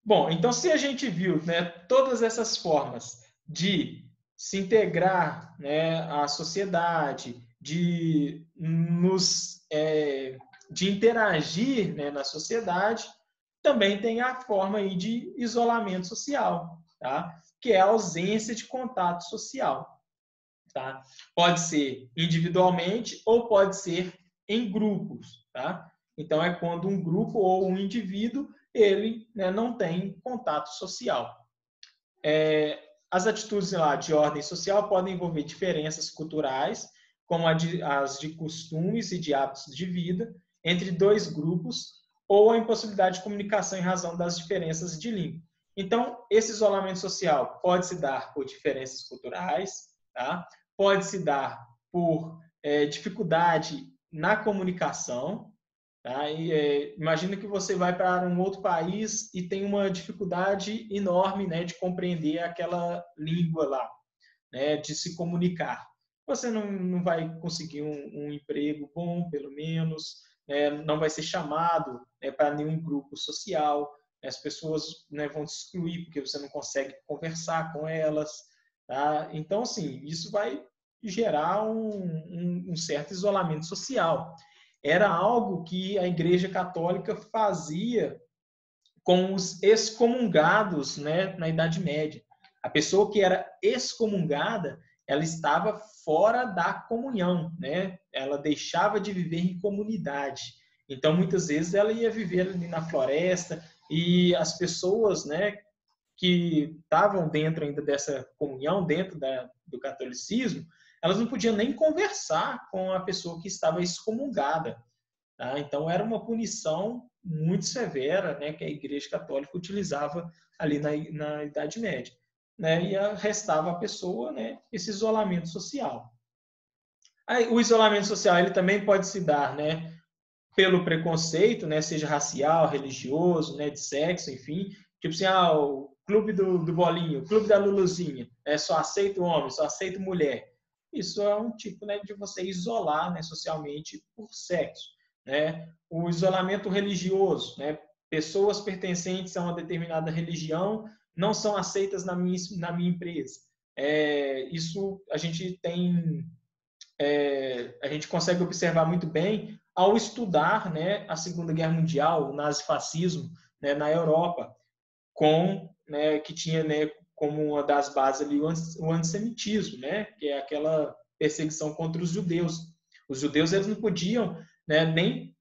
Bom, então se a gente viu, né, todas essas formas de se integrar, né, à sociedade, de interagir, né, na sociedade, também tem a forma aí de isolamento social, tá? Que é a ausência de contato social. Tá? Pode ser individualmente ou pode ser em grupos. Tá? Então, é quando um grupo ou um indivíduo ele, né, não tem contato social. As atitudes lá de ordem social podem envolver diferenças culturais, como as de costumes e de hábitos de vida entre dois grupos, ou a impossibilidade de comunicação em razão das diferenças de língua. Então, esse isolamento social pode se dar por diferenças culturais, tá? Pode se dar por dificuldade na comunicação. Tá? Imagina que você vai para um outro país e tem uma dificuldade enorme, né, de compreender aquela língua lá, né, de se comunicar. Você não vai conseguir um emprego bom, pelo menos, né, não vai ser chamado, né, para nenhum grupo social, né, as pessoas, né, vão te excluir porque você não consegue conversar com elas. Tá? Então, assim, isso vai gerar um certo isolamento social. Era algo que a Igreja Católica fazia com os excomungados, né, na Idade Média. A pessoa que era excomungada, ela estava fora da comunhão, né? Ela deixava de viver em comunidade. Então, muitas vezes, ela ia viver ali na floresta e as pessoas, né, que estavam dentro ainda dessa comunhão, dentro do catolicismo, elas não podiam nem conversar com a pessoa que estava excomungada. Tá? Então, era uma punição muito severa, né, que a Igreja Católica utilizava ali na Idade Média. Né, e restava à pessoa, né, esse isolamento social. Aí, o isolamento social ele também pode se dar, né, pelo preconceito, né, seja racial, religioso, né, de sexo, enfim. Tipo assim, o clube do bolinho, o clube da Luluzinha, só aceita homem, só aceita mulher. Isso é um tipo, né, de você isolar, né, socialmente por sexo. Né? O isolamento religioso, né? Pessoas pertencentes a uma determinada religião não são aceitas na minha empresa. Isso a gente tem, a gente consegue observar muito bem ao estudar, né, a Segunda Guerra Mundial, o nazifascismo, né, na Europa, né, que tinha, né, como uma das bases ali o antissemitismo, né, que é aquela perseguição contra os judeus. Os judeus eles não podiam, né, nem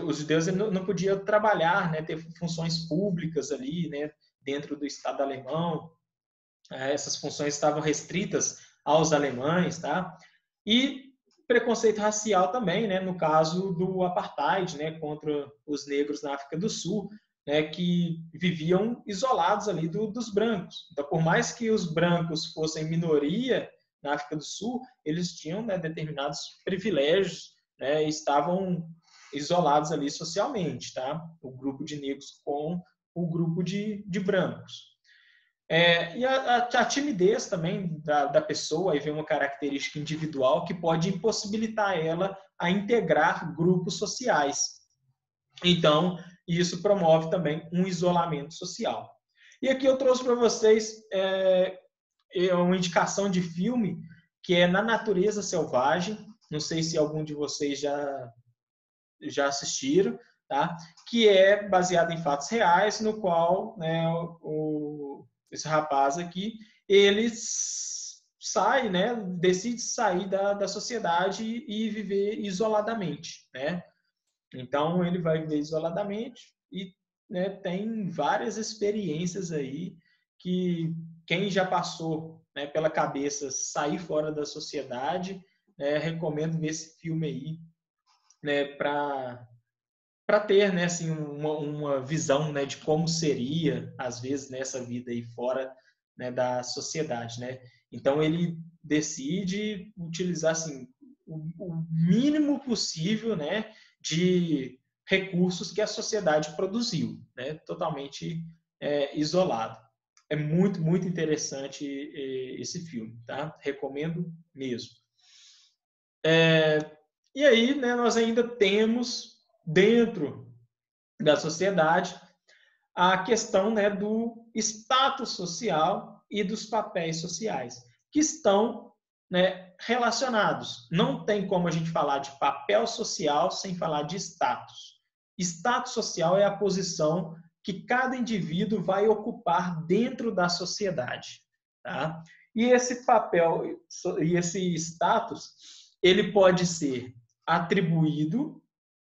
os judeus não podiam trabalhar, né, ter funções públicas ali, né, dentro do Estado alemão. Essas funções estavam restritas aos alemães, tá? E preconceito racial também, né, no caso do apartheid, né, contra os negros na África do Sul, né, que viviam isolados ali dos brancos. Então, por mais que os brancos fossem minoria na África do Sul, eles tinham, né, determinados privilégios, né, e estavam isolados ali socialmente, tá? O grupo de negros com o grupo de brancos. E a timidez também da pessoa, aí vem uma característica individual que pode impossibilitar ela a integrar grupos sociais. Então, isso promove também um isolamento social. E aqui eu trouxe para vocês uma indicação de filme que é Na Natureza Selvagem. Não sei se algum de vocês já assistiram, tá? Que é baseado em fatos reais, no qual, né, esse rapaz aqui, ele sai, né, decide sair da sociedade e viver isoladamente, né? Então, ele vai viver isoladamente e, né, tem várias experiências aí que quem já passou, né, pela cabeça sair fora da sociedade, né, recomendo ver esse filme aí, né, para ter, né, assim, uma visão, né, de como seria, às vezes, nessa vida aí fora, né, da sociedade, né? Então, ele decide utilizar, assim, o mínimo possível, né, de recursos que a sociedade produziu, né? Totalmente isolado. É muito, muito interessante esse filme, tá? Recomendo mesmo. E aí, né, nós ainda temos dentro da sociedade a questão, né, do status social e dos papéis sociais, que estão, né, relacionados. Não tem como a gente falar de papel social sem falar de status. Status social é a posição que cada indivíduo vai ocupar dentro da sociedade, tá? E esse papel e esse status, ele pode ser atribuído,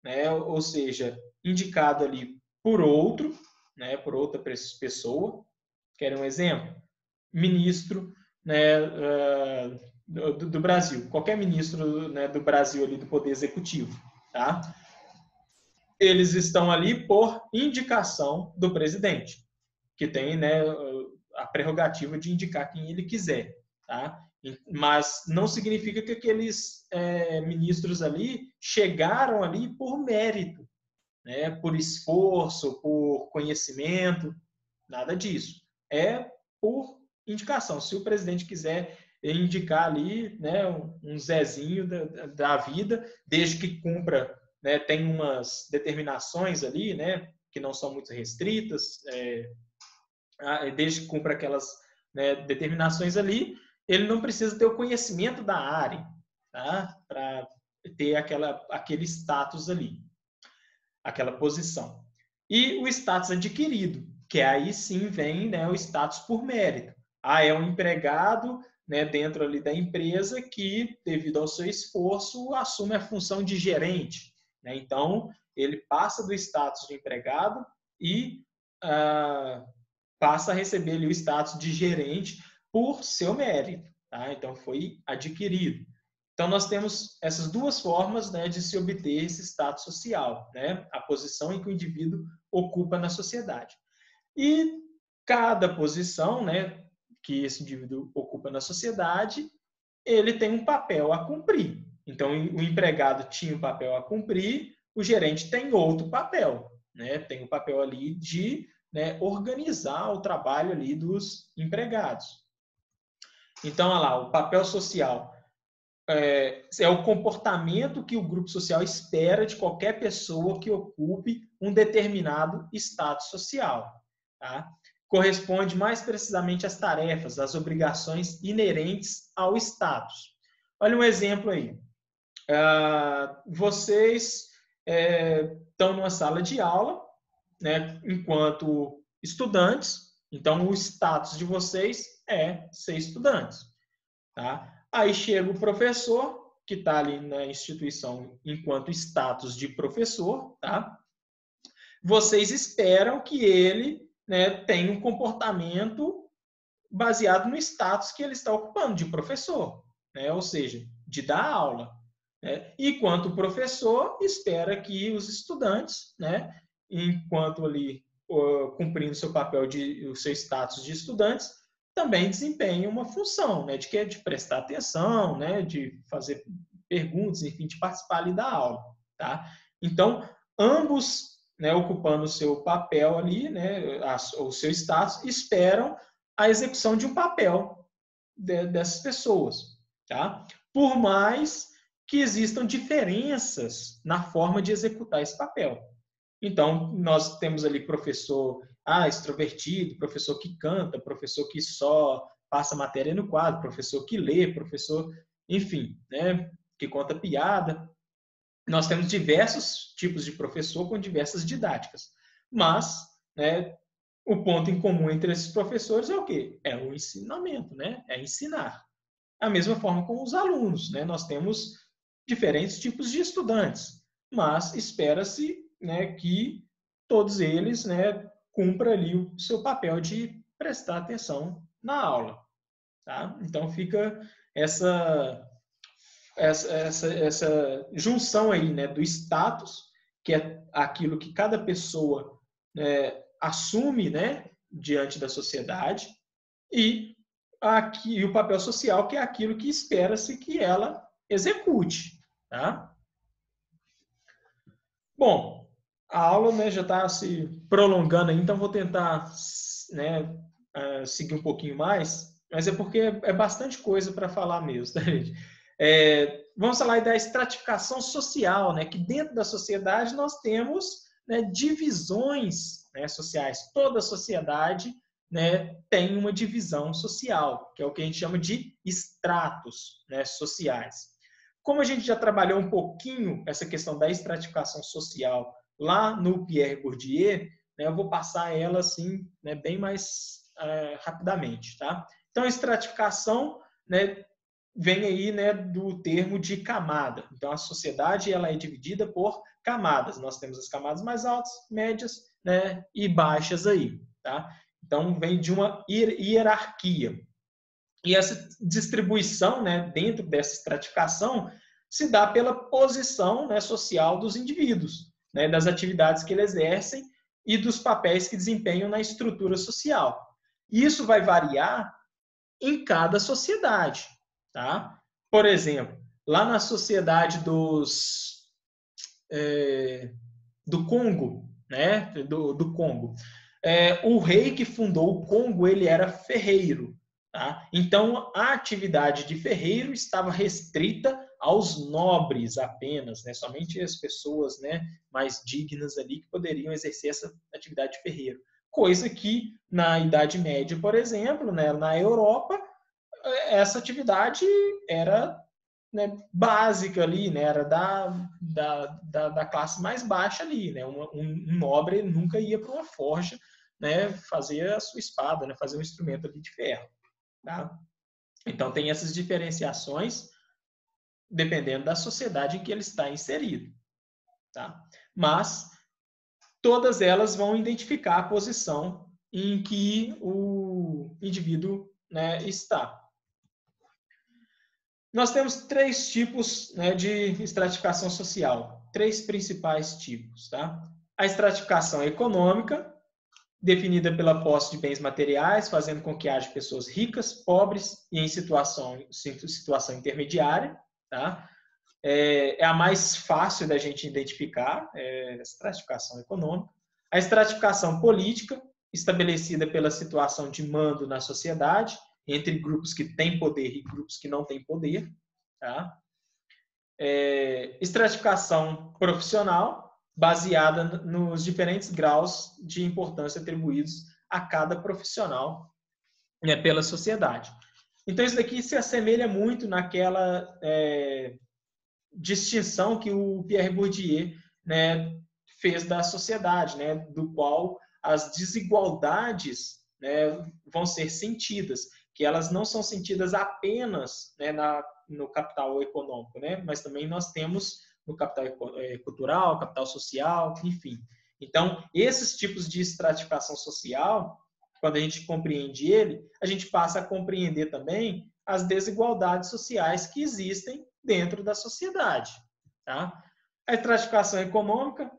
né, ou seja, indicado ali por outro, né, por outra pessoa. Quer um exemplo? Ministro, né, do Brasil, qualquer ministro, né, do Brasil ali do Poder Executivo, tá? Eles estão ali por indicação do presidente, que tem, né, a prerrogativa de indicar quem ele quiser, tá? Mas não significa que aqueles ministros ali chegaram ali por mérito, né, por esforço, por conhecimento, nada disso. É por indicação. Se o presidente quiser indicar ali, né, um Zezinho da vida, desde que cumpra, né, tem umas determinações ali, né, que não são muito restritas, desde que cumpra aquelas, né, determinações ali, ele não precisa ter o conhecimento da área, tá, para ter aquele status ali, aquela posição. E o status adquirido, que aí sim vem, né, o status por mérito. É um empregado, né, dentro ali da empresa que, devido ao seu esforço, assume a função de gerente, né? Então, ele passa do status de empregado e passa a receber ali o status de gerente por seu mérito, tá? Então, foi adquirido. Então, nós temos essas duas formas, né, de se obter esse status social, né? A posição em que o indivíduo ocupa na sociedade. E cada posição, né, que esse indivíduo ocupa na sociedade, ele tem um papel a cumprir. Então, o empregado tinha um papel a cumprir, o gerente tem outro papel, né? Tem o papel ali de, né, organizar o trabalho ali dos empregados. Então, olha lá, o papel social é o comportamento que o grupo social espera de qualquer pessoa que ocupe um determinado status social, tá? Corresponde mais precisamente às tarefas, às obrigações inerentes ao status. Olha um exemplo aí. Vocês estão numa sala de aula, né, enquanto estudantes, então o status de vocês é ser estudantes, tá? Aí chega o professor, que está ali na instituição enquanto status de professor, tá? Vocês esperam que ele, né, tenha um comportamento baseado no status que ele está ocupando de professor, né? Ou seja, de dar aula, né? Enquanto o professor espera que os estudantes, né, enquanto ali cumprindo seu papel o seu status de estudantes, também desempenhem uma função, né, de prestar atenção, né, de fazer perguntas, enfim, de participar ali da aula, tá? Então, ambos, né, ocupando o seu papel ali, né, o seu status, esperam a execução de um papel dessas pessoas, tá? Por mais que existam diferenças na forma de executar esse papel. Então, nós temos ali professor extrovertido, professor que canta, professor que só passa matéria no quadro, professor que lê, professor, enfim, né, que conta piada. Nós temos diversos tipos de professor com diversas didáticas. Mas, né, o ponto em comum entre esses professores é o quê? É o ensinamento, né? É ensinar. Da mesma forma com os alunos, né? Nós temos diferentes tipos de estudantes, mas espera-se, né, que todos eles, né, cumpram ali o seu papel de prestar atenção na aula, tá? Então fica essa junção aí, né, do status, que é aquilo que cada pessoa, né, assume, né, diante da sociedade, e o papel social, que é aquilo que espera-se que ela execute, tá? Bom, a aula, né, já está se prolongando aí, então vou tentar, né, seguir um pouquinho mais, mas é porque é bastante coisa para falar mesmo, tá, gente? Vamos falar aí da estratificação social, né, que dentro da sociedade nós temos, né, divisões, né, sociais. Toda sociedade, né, tem uma divisão social, que é o que a gente chama de estratos, né, sociais. Como a gente já trabalhou um pouquinho essa questão da estratificação social lá no Pierre Bourdieu, né, eu vou passar ela assim, né, bem mais rapidamente. Tá? Então, a estratificação, né, vem aí, né, do termo de camada. Então, a sociedade ela é dividida por camadas. Nós temos as camadas mais altas, médias, né, e baixas aí. Tá? Então, vem de uma hierarquia. E essa distribuição, né, dentro dessa estratificação se dá pela posição, né, social dos indivíduos, né, das atividades que eles exercem e dos papéis que desempenham na estrutura social. Isso vai variar em cada sociedade. Tá? Por exemplo, lá na sociedade do Congo, né, do Congo, o rei que fundou o Congo ele era ferreiro. Tá? Então, a atividade de ferreiro estava restrita aos nobres apenas, né? Somente as pessoas, né, mais dignas ali que poderiam exercer essa atividade de ferreiro. Coisa que, na Idade Média, por exemplo, né, na Europa, essa atividade era, né, básica ali, né, era da classe mais baixa ali. Né? Um nobre nunca ia para uma forja, né, fazer a sua espada, né, fazer um instrumento ali de ferro. Tá? Então, tem essas diferenciações dependendo da sociedade em que ele está inserido. Tá? Mas todas elas vão identificar a posição em que o indivíduo, né, está. Nós temos 3 tipos, né, de estratificação social, 3 principais tipos. Tá? A estratificação econômica, definida pela posse de bens materiais, fazendo com que haja pessoas ricas, pobres e em situação intermediária. Tá? É a mais fácil da gente identificar, a estratificação econômica. A estratificação política, estabelecida pela situação de mando na sociedade, entre grupos que têm poder e grupos que não têm poder. Tá? Estratificação profissional, baseada nos diferentes graus de importância atribuídos a cada profissional, né, pela sociedade. Então, isso daqui se assemelha muito naquela distinção que o Pierre Bourdieu, né, fez da sociedade, né, do qual as desigualdades, né, vão ser sentidas, que elas não são sentidas apenas, né, no capital econômico, né, mas também nós temos no capital cultural, capital social, enfim. Então, esses tipos de estratificação social, quando a gente compreende ele, a gente passa a compreender também as desigualdades sociais que existem dentro da sociedade. Tá? A estratificação econômica,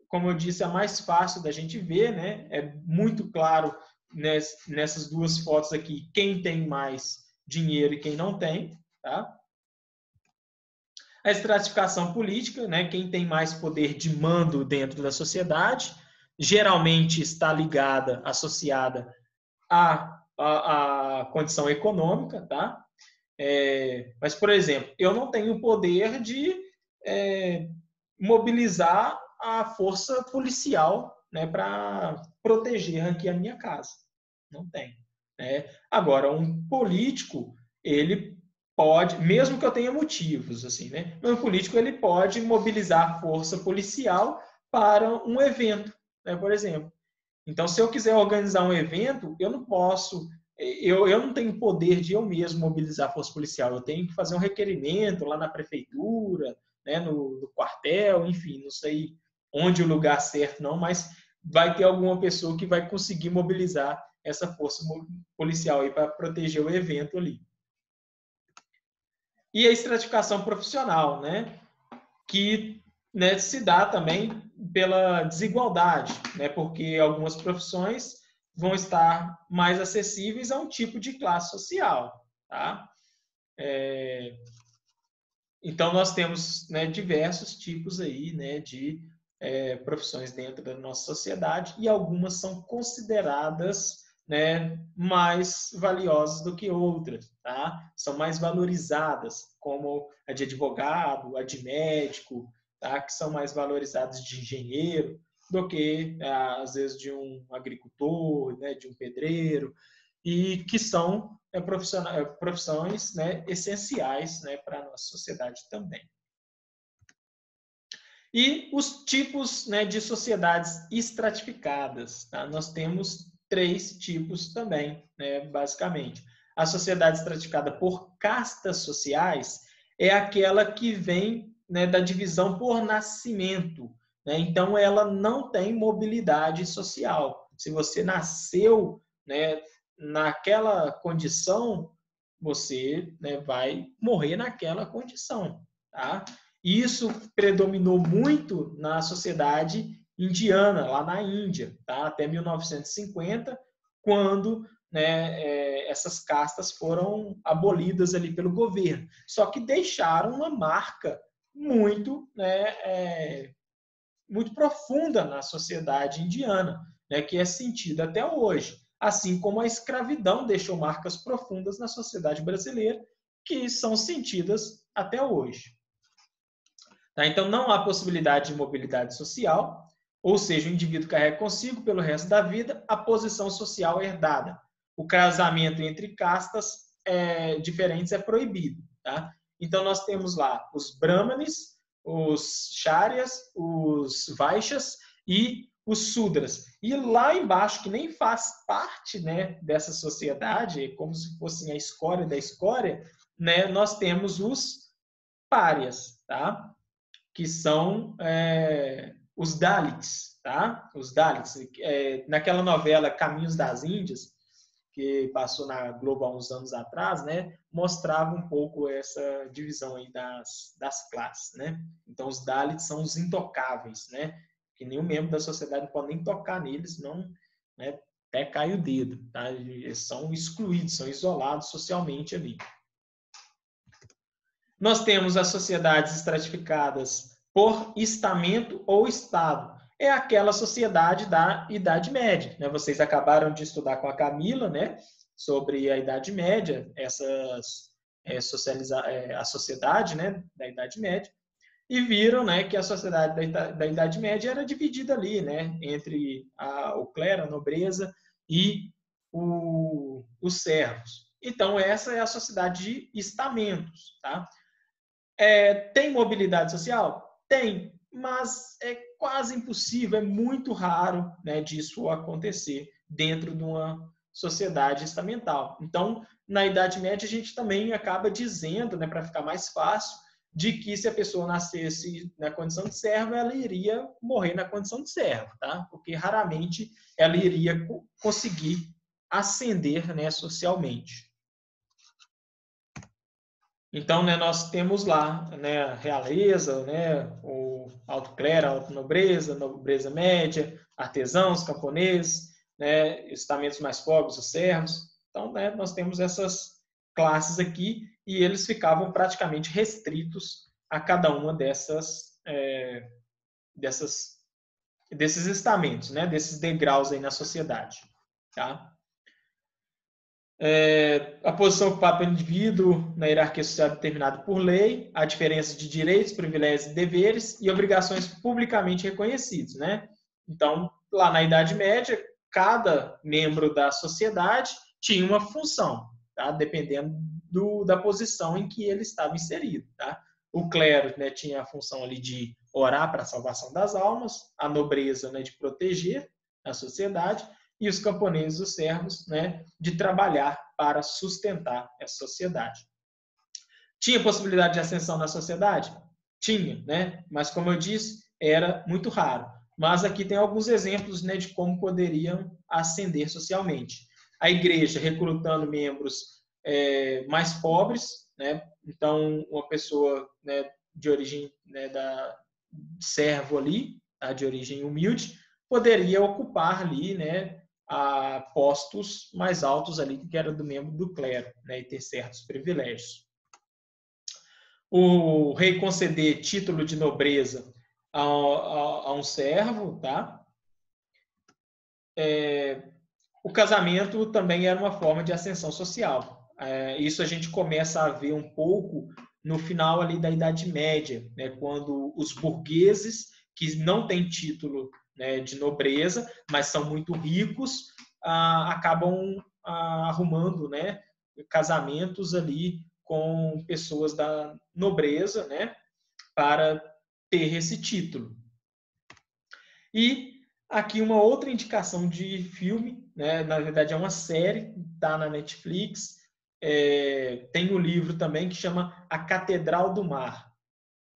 como eu disse, é a mais fácil da gente ver, né? É muito claro nessas 2 fotos aqui quem tem mais dinheiro e quem não tem. Tá? A estratificação política, né? Quem tem mais poder de mando dentro da sociedade, geralmente está ligada, associada à condição econômica, tá? Mas, por exemplo, eu não tenho o poder de mobilizar a força policial, né, para proteger aqui a minha casa. Não tem. Né? Agora, um político, ele pode, mesmo que eu tenha motivos, assim, né? Um político ele pode mobilizar a força policial para um evento, né, por exemplo. Então, se eu quiser organizar um evento, eu não posso, eu não tenho poder de eu mesmo mobilizar a força policial. Eu tenho que fazer um requerimento lá na prefeitura, né, no quartel, enfim, não sei onde o lugar certo não, mas vai ter alguma pessoa que vai conseguir mobilizar essa força policial aí para proteger o evento ali. E a estratificação profissional, né, que, né, se dá também pela desigualdade, né, porque algumas profissões vão estar mais acessíveis a um tipo de classe social. Tá? Então, nós temos, né, diversos tipos aí, né, de profissões dentro da nossa sociedade e algumas são consideradas, né, mais valiosas do que outras. Tá? São mais valorizadas, como a de advogado, a de médico, tá? Que são mais valorizadas de engenheiro do que, às vezes, de um agricultor, né, de um pedreiro, e que são profissões, né, essenciais, né, para a nossa sociedade também. E os tipos, né, de sociedades estratificadas, tá? Nós temos 3 tipos também, né, basicamente. A sociedade estratificada por castas sociais é aquela que vem, né, da divisão por nascimento, né? Então, ela não tem mobilidade social. Se você nasceu, né, naquela condição, você, né, vai morrer naquela condição, tá? Isso predominou muito na sociedade indiana, lá na Índia, tá? Até 1950, quando, né, essas castas foram abolidas ali pelo governo. Só que deixaram uma marca muito, né, muito profunda na sociedade indiana, né, que é sentida até hoje. Assim como a escravidão deixou marcas profundas na sociedade brasileira, que são sentidas até hoje. Tá? Então, não há possibilidade de mobilidade social, ou seja, o indivíduo carrega consigo, pelo resto da vida, a posição social herdada. O casamento entre castas diferentes é proibido. Tá? Então, nós temos lá os brahmanes, os chárias, os vaixas e os sudras. E lá embaixo, que nem faz parte, né, dessa sociedade, como se fosse a escória da escória, né, nós temos os párias, tá? Que são os Dalits, tá? Os Dalits. Naquela novela Caminhos das Índias, que passou na Globo há uns anos atrás, né, mostrava um pouco essa divisão aí das classes, né? Então, os Dalits são os intocáveis, né? Que nenhum membro da sociedade não pode nem tocar neles, não, né, até cai o dedo, tá? Eles são excluídos, são isolados socialmente ali. Nós temos as sociedades estratificadas por estamento ou estado. É aquela sociedade da Idade Média, né? Vocês acabaram de estudar com a Camila, né, sobre a Idade Média, a sociedade, né, da Idade Média, e viram, né, que a sociedade da Idade Média era dividida ali, né, entre o clero, a nobreza e os servos. Então, essa é a sociedade de estamentos, tá? Tem mobilidade social? Tem, mas é quase impossível, é muito raro, né, disso acontecer dentro de uma sociedade estamental. Então, na Idade Média, a gente também acaba dizendo, né, para ficar mais fácil, de que se a pessoa nascesse na condição de servo, ela iria morrer na condição de servo, tá? Porque raramente ela iria conseguir ascender, né, socialmente. Então, né, nós temos lá, né, a realeza, né, o alto clero, a alta nobreza, nobreza média, artesãos, camponeses, né, estamentos mais pobres, os servos. Então, né, nós temos essas classes aqui e eles ficavam praticamente restritos a cada uma desses estamentos, né, desses degraus aí na sociedade, tá? A posição ocupada pelo indivíduo na hierarquia social determinada por lei, a diferença de direitos, privilégios, deveres e obrigações publicamente reconhecidos, né? Então, lá na Idade Média, cada membro da sociedade tinha uma função, tá? Dependendo da posição em que ele estava inserido, tá? O clero, né, tinha a função ali de orar para a salvação das almas, a nobreza, né, de proteger a sociedade, e os camponeses, os servos, né, de trabalhar para sustentar essa sociedade. Tinha possibilidade de ascensão na sociedade? Tinha, né? Mas, como eu disse, era muito raro. Mas aqui tem alguns exemplos, né, de como poderiam ascender socialmente. A igreja recrutando membros mais pobres, né? Então, uma pessoa, né, de origem, né, servo ali, tá, de origem humilde, poderia ocupar ali, né, a postos mais altos ali, que era do membro do clero, né, e ter certos privilégios. O rei conceder título de nobreza a um servo, tá? O casamento também era uma forma de ascensão social. Isso a gente começa a ver um pouco no final ali da Idade Média, né, quando os burgueses, que não têm título, né, de nobreza, mas são muito ricos, acabam arrumando, né, casamentos ali com pessoas da nobreza, né, para ter esse título. E aqui uma outra indicação de filme, né? Na verdade é uma série, está na Netflix. Tem um livro também que chama A Catedral do Mar.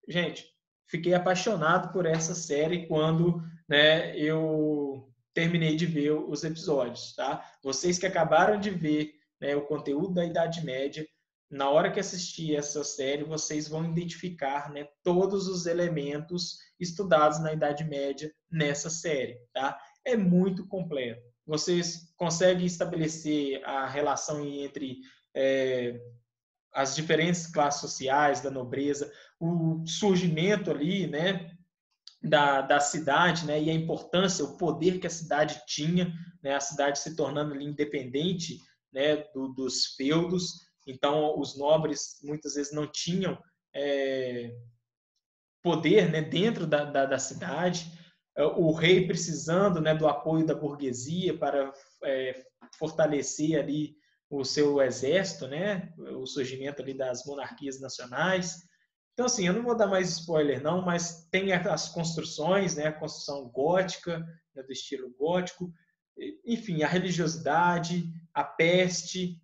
Gente, fiquei apaixonado por essa série quando, né, eu terminei de ver os episódios, tá? Vocês que acabaram de ver, né, o conteúdo da Idade Média, na hora que assistir essa série, vocês vão identificar, né, todos os elementos estudados na Idade Média nessa série, tá? É muito completo. Vocês conseguem estabelecer a relação entre as diferentes classes sociais, da nobreza, o surgimento ali, né, da cidade, né, e a importância, o poder que a cidade tinha, né, a cidade se tornando ali independente, né, dos feudos. Então, os nobres muitas vezes não tinham poder, né, dentro da cidade. O rei precisando, né, do apoio da burguesia para fortalecer ali o seu exército, né, o surgimento ali das monarquias nacionais. Então, assim, eu não vou dar mais spoiler, não, mas tem as construções, né, a construção gótica, né, do estilo gótico, enfim, a religiosidade, a peste,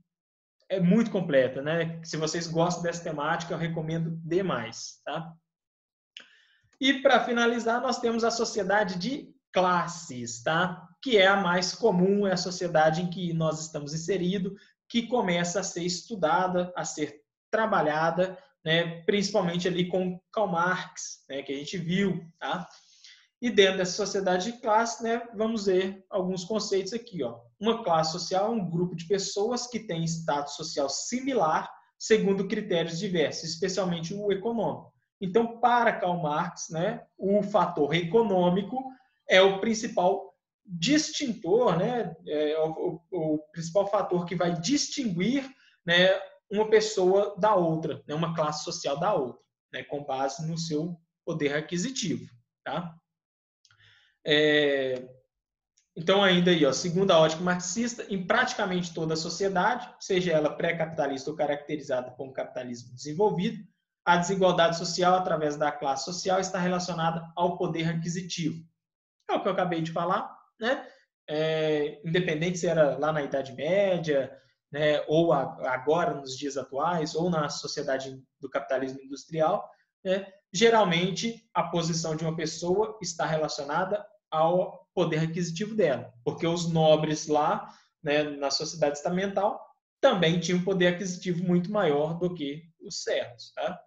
é muito completa, né? Se vocês gostam dessa temática, eu recomendo demais, tá? E para finalizar, nós temos a sociedade de classes, tá? Que é a mais comum, é a sociedade em que nós estamos inseridos, que começa a ser estudada, a ser trabalhada, né? Principalmente ali com Karl Marx, né? Que a gente viu, tá? E dentro dessa sociedade de classe, né, vamos ver alguns conceitos aqui. Ó. Uma classe social é um grupo de pessoas que tem status social similar, segundo critérios diversos, especialmente o econômico. Então, para Karl Marx, né, o fator econômico é o principal distintor, né, o principal fator que vai distinguir, né, uma pessoa da outra, né, uma classe social da outra, né, com base no seu poder aquisitivo. Tá? Então, ainda aí, ó, segundo a ótica marxista, em praticamente toda a sociedade, seja ela pré-capitalista ou caracterizada como capitalismo desenvolvido, a desigualdade social através da classe social está relacionada ao poder aquisitivo. É o que eu acabei de falar, né? Independente se era lá na Idade Média, né, ou agora, nos dias atuais, ou na sociedade do capitalismo industrial, né, geralmente a posição de uma pessoa está relacionada ao poder aquisitivo dela, porque os nobres lá, né, na sociedade estamental, também tinham um poder aquisitivo muito maior do que os servos. Tá?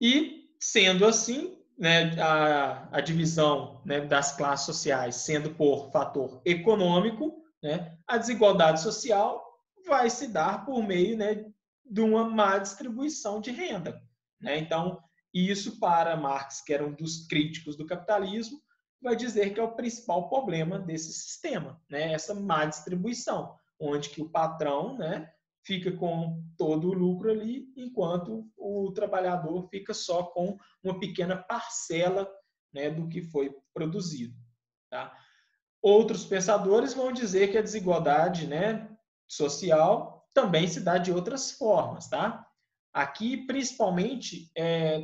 E, sendo assim, né, a divisão, né, das classes sociais sendo por fator econômico, né, a desigualdade social vai se dar por meio, né, de uma má distribuição de renda. Né? Então, isso para Marx, que era um dos críticos do capitalismo, vai dizer que é o principal problema desse sistema, né? Essa má distribuição, onde que o patrão, né, fica com todo o lucro ali, enquanto o trabalhador fica só com uma pequena parcela, né, do que foi produzido. Tá? Outros pensadores vão dizer que a desigualdade, né, social também se dá de outras formas. Tá? Aqui, principalmente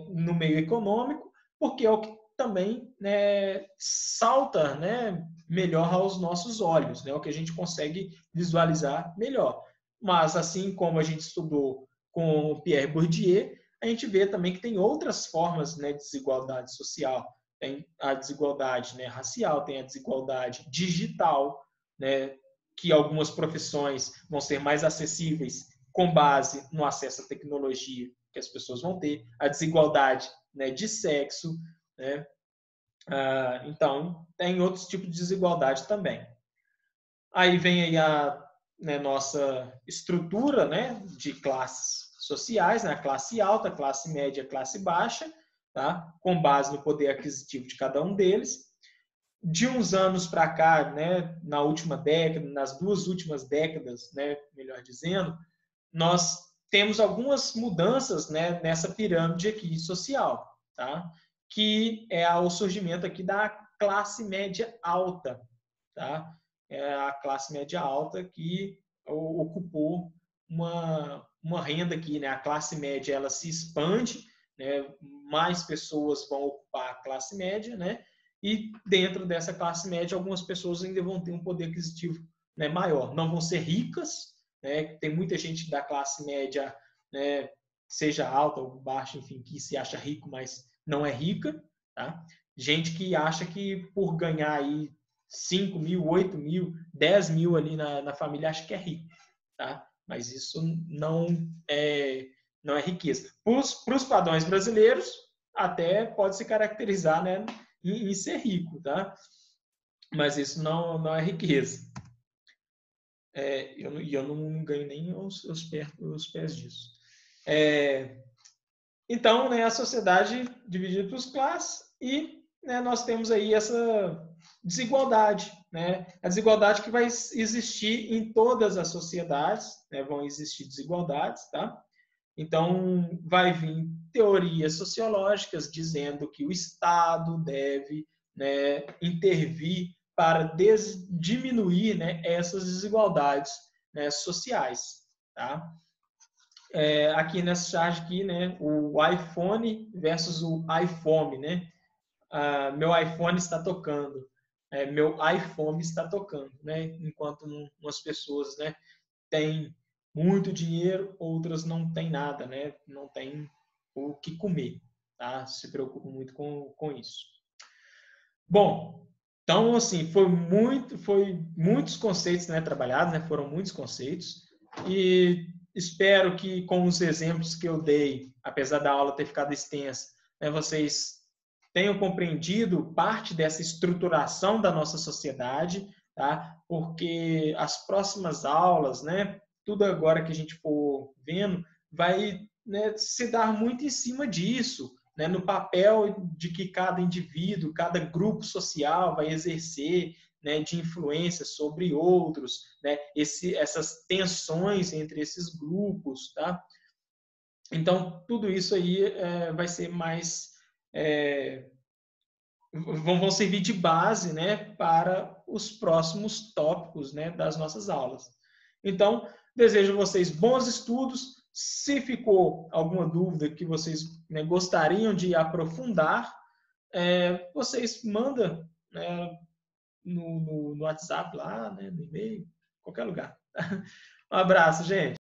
no meio econômico, porque é o que também, né, salta, né, melhor aos nossos olhos, né, o que a gente consegue visualizar melhor. Mas, assim como a gente estudou com o Pierre Bourdieu, a gente vê também que tem outras formas, né, de desigualdade social. Tem a desigualdade, né, racial, tem a desigualdade digital, né, que algumas profissões vão ser mais acessíveis com base no acesso à tecnologia que as pessoas vão ter, a desigualdade, né, de sexo, né? Então, tem outros tipos de desigualdade também. Aí vem aí a, né, nossa estrutura, né, de classes sociais, né, a classe alta, classe média, classe baixa, tá? Com base no poder aquisitivo de cada um deles. De uns anos para cá, né, na última década, nas duas últimas décadas, né, melhor dizendo, nós temos algumas mudanças, né, nessa pirâmide aqui social, tá? Que é o surgimento aqui da classe média alta, tá? É a classe média alta que ocupou uma renda aqui, né? A classe média ela se expande, né, mais pessoas vão ocupar a classe média, né, e dentro dessa classe média, algumas pessoas ainda vão ter um poder aquisitivo, né, maior. Não vão ser ricas, né, tem muita gente da classe média, né, seja alta ou baixa, enfim, que se acha rico, mas não é rica, tá? Gente que acha que por ganhar aí 5 mil, 8 mil, 10 mil ali na família, acha que é rico, tá? Mas isso não é riqueza. Para os padrões brasileiros, até pode se caracterizar, né, em ser rico, tá? Mas isso não é riqueza. Eu não ganho nem os pés disso. Então, né, a sociedade dividida por classes e, né, nós temos aí essa desigualdade, né? A desigualdade que vai existir em todas as sociedades, né? Vão existir desigualdades, tá? Então, vai vir teorias sociológicas dizendo que o Estado deve, né, intervir para diminuir, né, essas desigualdades, né, sociais, tá? Aqui nessa charge aqui, né, o iPhone versus o iPhone, né? Meu iPhone está tocando, meu iPhone está tocando, né? Enquanto umas pessoas, né, têm muito dinheiro, outras não têm nada, né? Não têm o que comer, tá? Se preocupam muito com isso. Bom, então assim foi muitos conceitos, né, trabalhados, né? Foram muitos conceitos e espero que com os exemplos que eu dei, apesar da aula ter ficado extensa, né, vocês tenham compreendido parte dessa estruturação da nossa sociedade, tá? Porque as próximas aulas, né, tudo agora que a gente for vendo, vai, né, se dar muito em cima disso, né, no papel de que cada indivíduo, cada grupo social vai exercer, né, de influência sobre outros, né, essas tensões entre esses grupos, tá? Então, tudo isso aí vai ser mais... vão servir de base, né, para os próximos tópicos, né, das nossas aulas. Então, desejo a vocês bons estudos. Se ficou alguma dúvida que vocês, né, gostariam de aprofundar, vocês mandam, né, no WhatsApp lá, né, no e-mail, qualquer lugar. Um abraço, gente.